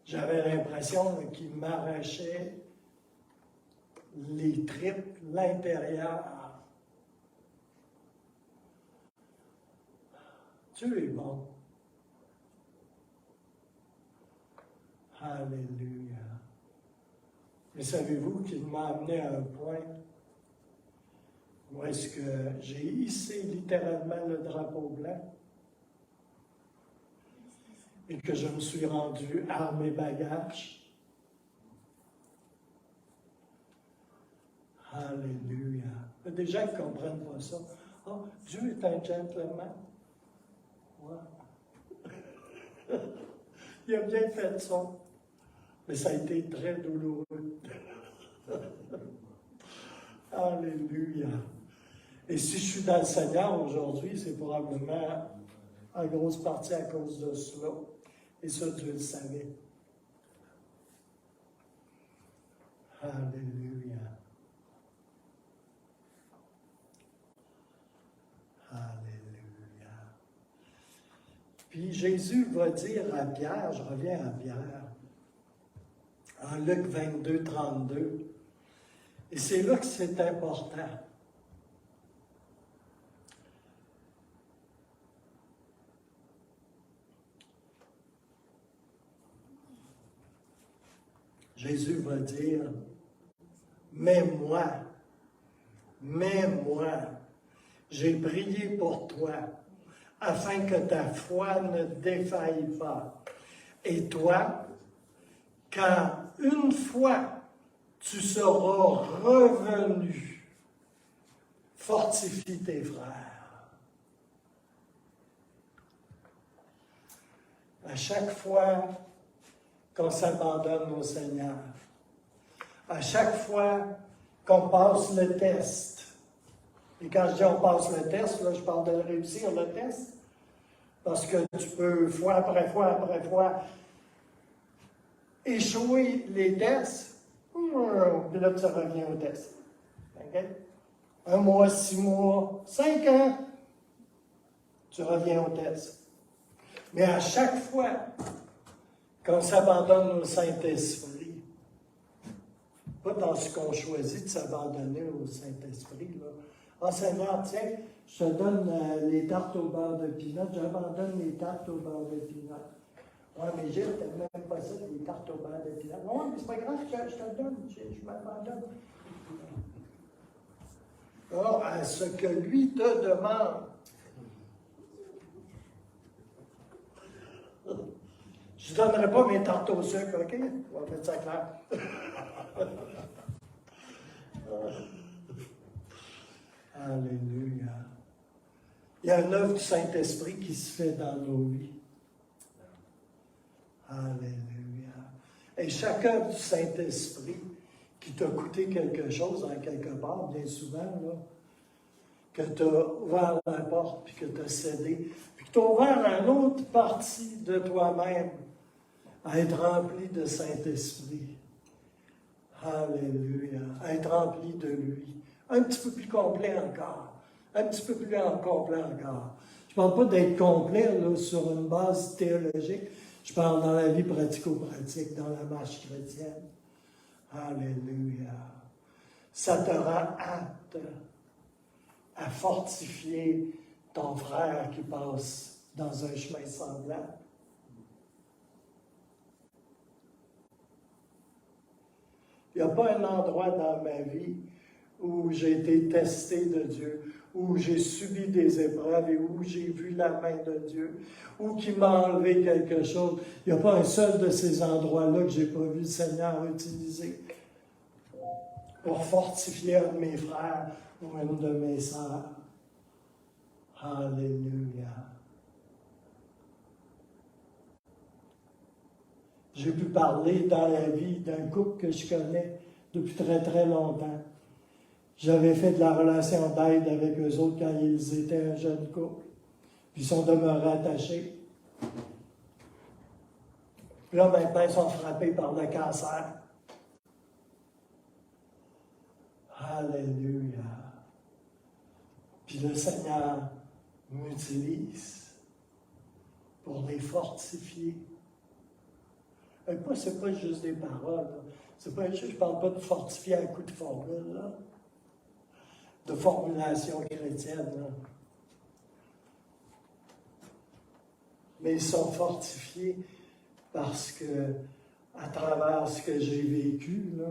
J'avais l'impression qu'il m'arrachait les tripes, l'intérieur. Dieu est bon. Alléluia. Mais savez-vous qu'il m'a amené à un point où est-ce que j'ai hissé littéralement le drapeau blanc et que je me suis rendu armes et bagages. Alléluia. Il y a des gens qui ne comprennent pas ça. Oh, Dieu est un gentleman. Ouais. Il a bien fait ça. Mais ça a été très douloureux. Alléluia. Et si je suis dans le Seigneur aujourd'hui, c'est probablement en grosse partie à cause de cela. Et ça, Dieu le savait. Alléluia. Alléluia. Puis Jésus va dire à Pierre, je reviens à Pierre, en Luc 22, 32, et c'est là que c'est important. Jésus va dire, mais moi, j'ai prié pour toi, afin que ta foi ne défaille pas. Et toi, quand une fois tu seras revenu, fortifie tes frères. À chaque fois qu'on s'abandonne au Seigneur, à chaque fois qu'on passe le test, et quand je dis on passe le test, là, je parle de réussir le test, Parce que tu peux, fois après fois, échouer les tests, puis là, tu reviens au test. OK? 1 mois, 6 mois, 5 ans, tu reviens au test. Mais à chaque fois qu'on s'abandonne au Saint-Esprit, pas dans ce qu'on choisit de s'abandonner au Saint-Esprit, là. Ah Seigneur, tiens, je te donne les tartes au beurre de pinot, j'abandonne les tartes au beurre de pinot. Oui, mais Gilles, t'aimes même pas ça, les tartes au beurre de pinot. Non, mais c'est pas grave, je te donne, je m'abandonne. Or, à ce que lui te demande, je ne donnerai pas mes tartes au sucre, OK? On va mettre ça clair. Alléluia. Il y a une œuvre du Saint-Esprit qui se fait dans nos vies. Alléluia. Et chaque œuvre du Saint-Esprit qui t'a coûté quelque chose en quelque part, bien souvent, là, que tu as ouvert la porte, puis que tu as cédé, puis que tu as ouvert une autre partie de toi-même à être rempli de Saint-Esprit. Alléluia. À être rempli de lui. Un petit peu plus complet encore. Un petit peu plus complet encore. Je ne parle pas d'être complet là, sur une base théologique. Je parle dans la vie pratico-pratique, dans la marche chrétienne. Alléluia. Ça te rend apte à fortifier ton frère qui passe dans un chemin semblable. Il n'y a pas un endroit dans ma vie où j'ai été testé de Dieu, où j'ai subi des épreuves et où j'ai vu la main de Dieu, ou qui m'a enlevé quelque chose. Il n'y a pas un seul de ces endroits-là que je n'ai pas vu le Seigneur utiliser pour fortifier un de mes frères ou une de mes sœurs. Alléluia. J'ai pu parler dans la vie d'un couple que je connais depuis très très longtemps. J'avais fait de la relation d'aide avec eux autres quand ils étaient un jeune couple. Puis ils sont demeurés attachés. Puis là, maintenant, ils sont frappés par le cancer. Alléluia. Puis le Seigneur m'utilise pour les fortifier. Et pas, c'est pas juste des paroles. C'est pas juste, je ne parle pas de fortifier à coup de formule, là, de formulation chrétienne. Là. Mais ils sont fortifiés parce que, à travers ce que j'ai vécu, là,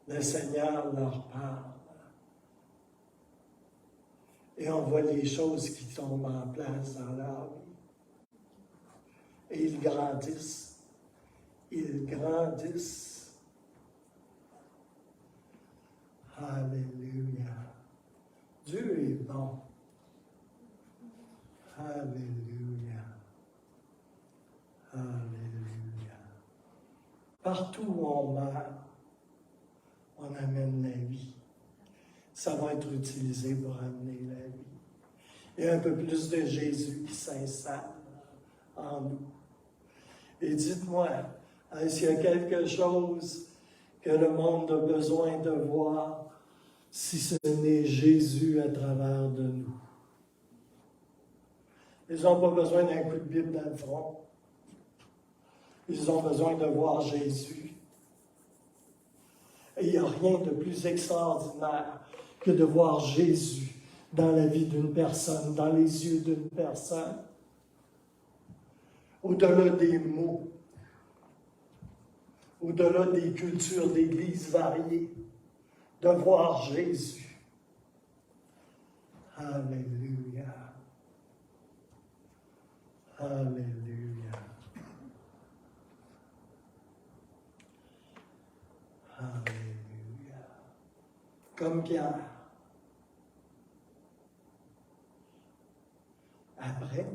le Seigneur leur parle. Et on voit les choses qui tombent en place dans leur vie. Et ils grandissent. Ils grandissent. Alléluia. Dieu est bon. Alléluia. Alléluia. Partout où on meurt, on amène la vie. Ça va être utilisé pour amener la vie. Il y a un peu plus de Jésus qui s'installe en nous. Et dites-moi, est-ce qu'il y a quelque chose que le monde a besoin de voir si ce n'est Jésus à travers de nous? Ils n'ont pas besoin d'un coup de Bible dans le front. Ils ont besoin de voir Jésus. Et il n'y a rien de plus extraordinaire que de voir Jésus dans la vie d'une personne, dans les yeux d'une personne. Au-delà des mots, au-delà des cultures d'église variées, de voir Jésus. Alléluia. Alléluia. Alléluia. Comme Pierre. Après,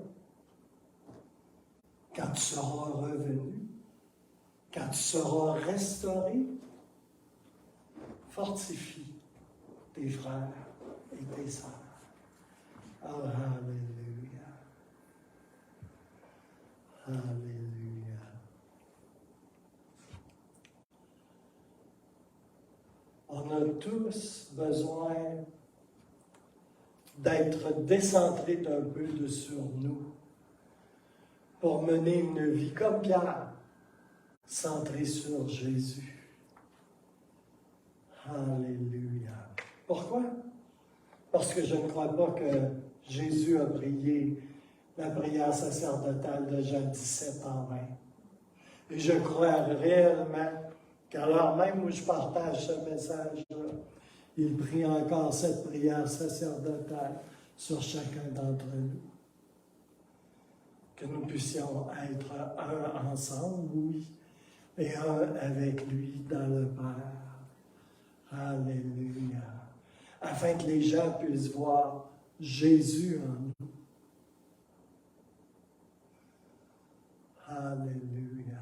quand tu seras revenu, quand tu seras restauré, fortifie tes frères et tes sœurs. Oh, alléluia. Alléluia. On a tous besoin d'être décentrés d'un peu de sur nous pour mener une vie comme Pierre, centrée sur Jésus. Alléluia. Pourquoi? Parce que je ne crois pas que Jésus a prié la prière sacerdotale de Jean 17 en vain. Et je crois réellement qu'à l'heure même où je partage ce message-là, il prie encore cette prière sacerdotale sur chacun d'entre nous. Que nous puissions être un ensemble, oui, et un avec lui dans le Père. Alléluia. Afin que les gens puissent voir Jésus en nous. Alléluia.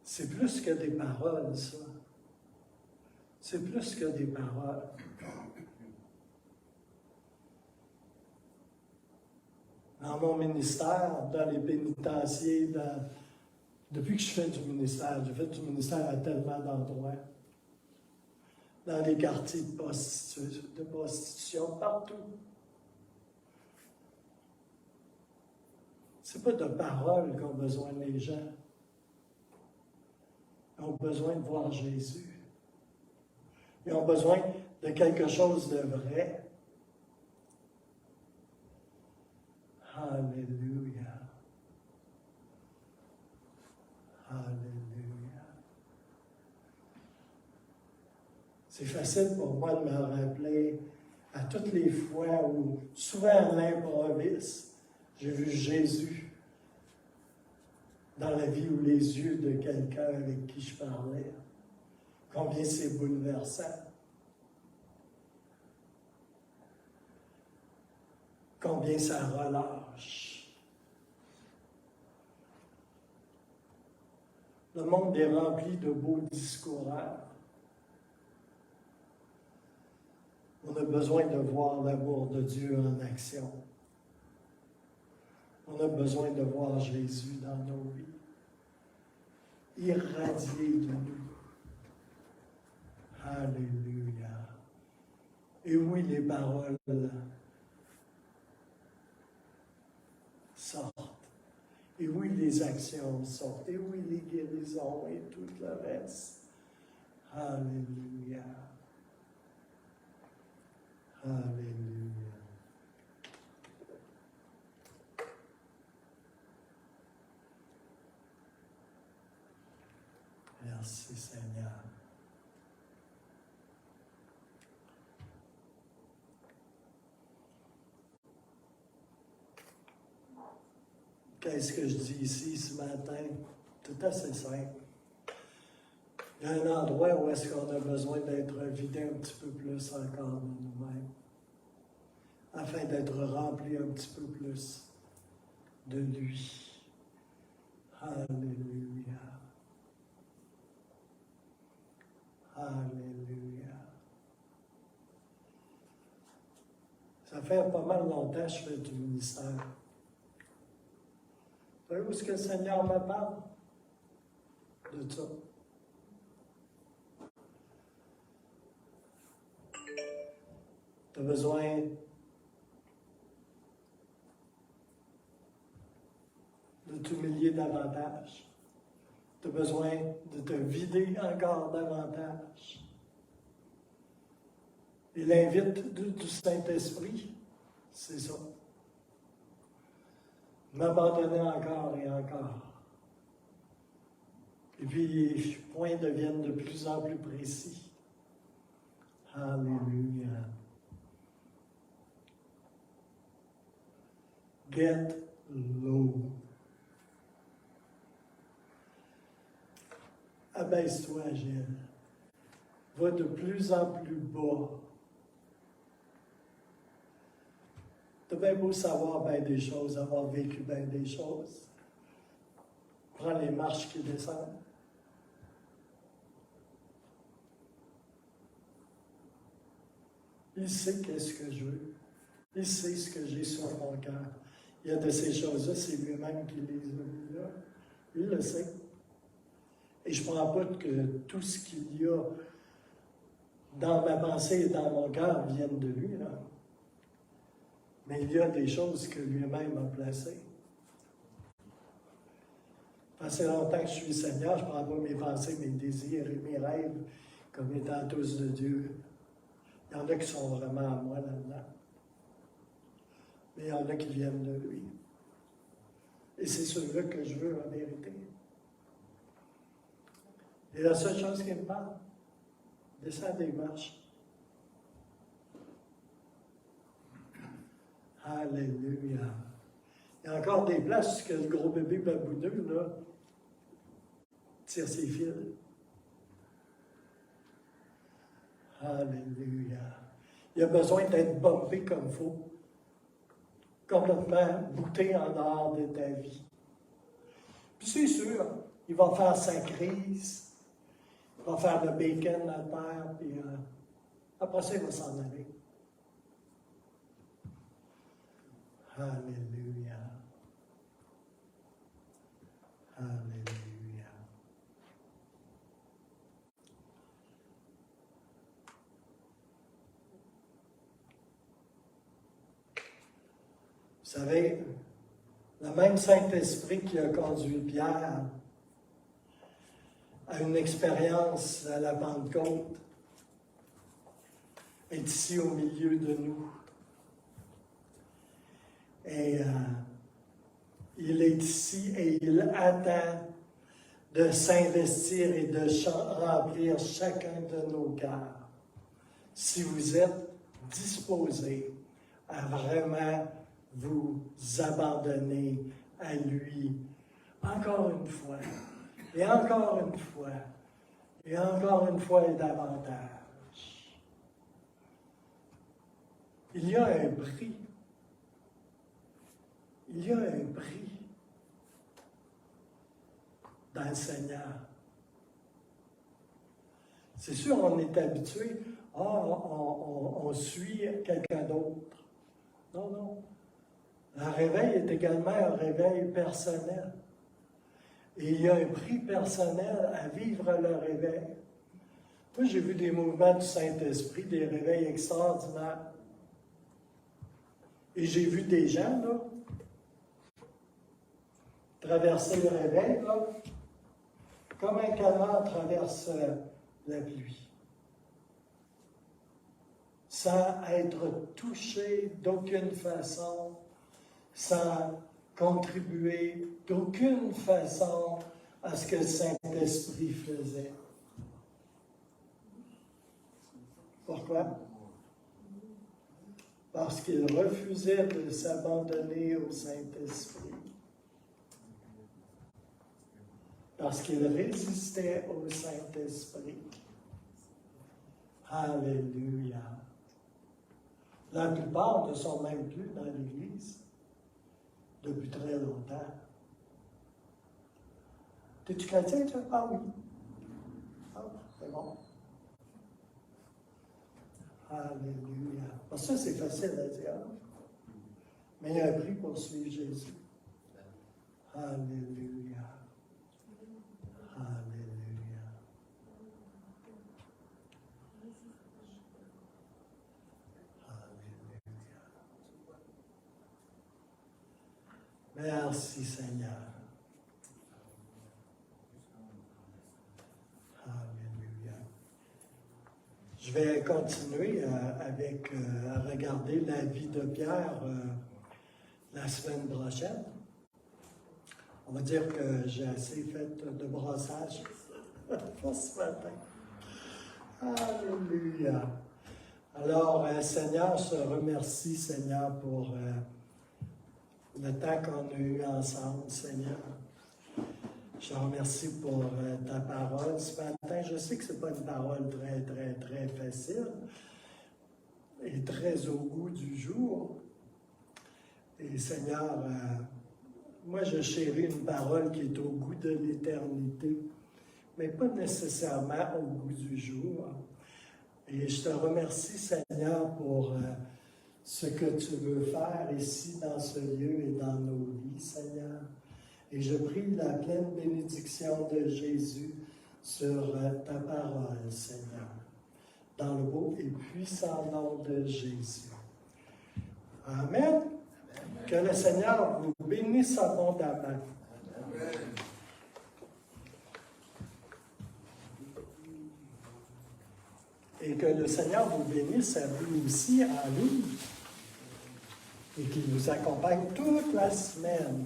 C'est plus que des paroles, ça. C'est plus que des paroles. Dans mon ministère, dans les pénitenciers, depuis que je fais du ministère, j'ai fait du ministère à tellement d'endroits. Dans les quartiers de prostitution, partout. C'est pas de paroles qu'ont besoin les gens. Ils ont besoin de voir Jésus. Ils ont besoin de quelque chose de vrai. Alléluia. Alléluia. C'est facile pour moi de me rappeler à toutes les fois où, souvent à l'improviste, j'ai vu Jésus dans la vie ou les yeux de quelqu'un avec qui je parlais. Combien c'est bouleversant. Combien ça relâche. Le monde est rempli de beaux discours. On a besoin de voir l'amour de Dieu en action. On a besoin de voir Jésus dans nos vies. Irradier de nous. Alléluia. Et oui, les paroles sortent. Et oui, les actions sortent. Et oui, les guérisons et tout le reste. Alléluia. Alléluia. Merci Seigneur. Qu'est-ce que je dis ici ce matin? Tout assez simple. Il y a un endroit où est-ce qu'on a besoin d'être vidé un petit peu plus encore de nous-mêmes, afin d'être rempli un petit peu plus de lui. Alléluia. Alléluia. Ça fait pas mal longtemps que je fais du ministère. Vous savez où est-ce que le Seigneur me parle? De ça. Tu as besoin de t'humilier davantage. Tu as besoin de te vider encore davantage. Et l'invite du Saint-Esprit, c'est ça. M'abandonner encore et encore. Et puis les points deviennent de plus en plus précis. Alléluia. Get low. Abaisse-toi, Gilles. Va de plus en plus bas. Tu as bien beau savoir bien des choses, avoir vécu bien des choses. Prends les marches qui descendent. Il sait qu'est-ce que je veux. Il sait ce que j'ai sur mon cœur. Il y a de ces choses-là, c'est lui-même qui les a mis là. Il le sait. Et je ne prends pas que tout ce qu'il y a dans ma pensée et dans mon cœur vienne de lui, là. Mais il y a des choses que lui-même a placées. Ça fait longtemps que je suis Seigneur, je ne prends pas mes pensées, mes désirs et mes rêves comme étant tous de Dieu. Il y en a qui sont vraiment à moi là-dedans. Mais il y en a qui viennent de lui. Et c'est ceux-là que je veux en vérité. Et la seule chose qui me parle, descends des marches. Alléluia. Il y a encore des places que le gros bébé babouneux, là, tire ses fils. Alléluia. Il a besoin d'être bombé comme il faut. Complètement bouté en dehors de ta vie. Puis c'est sûr, il va faire sa crise. Il va faire le bacon à terre, puis après ça, il va s'en aller. Alléluia. Alléluia. Vous savez, le même Saint-Esprit qui a conduit Pierre à une expérience à la Pentecôte est ici au milieu de nous. Et il est ici et il attend de s'investir et de remplir chacun de nos cœurs. Si vous êtes disposés à vraiment vous abandonner à lui, encore une fois, et encore une fois, et encore une fois et davantage. Il y a un prix. Il y a un prix dans le Seigneur. C'est sûr, on est habitué, on suit quelqu'un d'autre. Non, non. Le réveil est également un réveil personnel. Et il y a un prix personnel à vivre le réveil. Moi, j'ai vu des mouvements du Saint-Esprit, des réveils extraordinaires. Et j'ai vu des gens, là, traverser le réveil, là, comme un canard traverse la pluie. Sans être touché d'aucune façon, sans contribuer d'aucune façon à ce que le Saint-Esprit faisait. Pourquoi? Parce qu'il refusait de s'abandonner au Saint-Esprit. Parce qu'il résistait au Saint-Esprit. Alléluia. La plupart ne sont même plus dans l'Église depuis très longtemps. T'es-tu chrétien, toi? Ah oui. Ah, c'est bon. Alléluia. Parce que ça, c'est facile à dire. Mais il y a un prix pour suivre Jésus. Alléluia. Alléluia. Alléluia. Merci Seigneur. Alléluia. Je vais continuer à regarder la vie de Pierre la semaine prochaine. On va dire que j'ai assez fait de brassage pour ce matin. Alléluia. Alors, Seigneur, je te remercie, Seigneur, pour le temps qu'on a eu ensemble, Seigneur. Je te remercie pour ta parole ce matin. Je sais que ce n'est pas une parole très, très, très facile et très au goût du jour. Et Seigneur, moi, je chéris une parole qui est au goût de l'éternité, mais pas nécessairement au goût du jour. Et je te remercie, Seigneur, pour ce que tu veux faire ici dans ce lieu et dans nos vies, Seigneur. Et je prie la pleine bénédiction de Jésus sur ta parole, Seigneur, dans le beau et puissant nom de Jésus. Amen. Que le Seigneur vous bénisse abondamment. Et que le Seigneur vous bénisse à vous aussi en ligne et qu'il vous accompagne toute la semaine.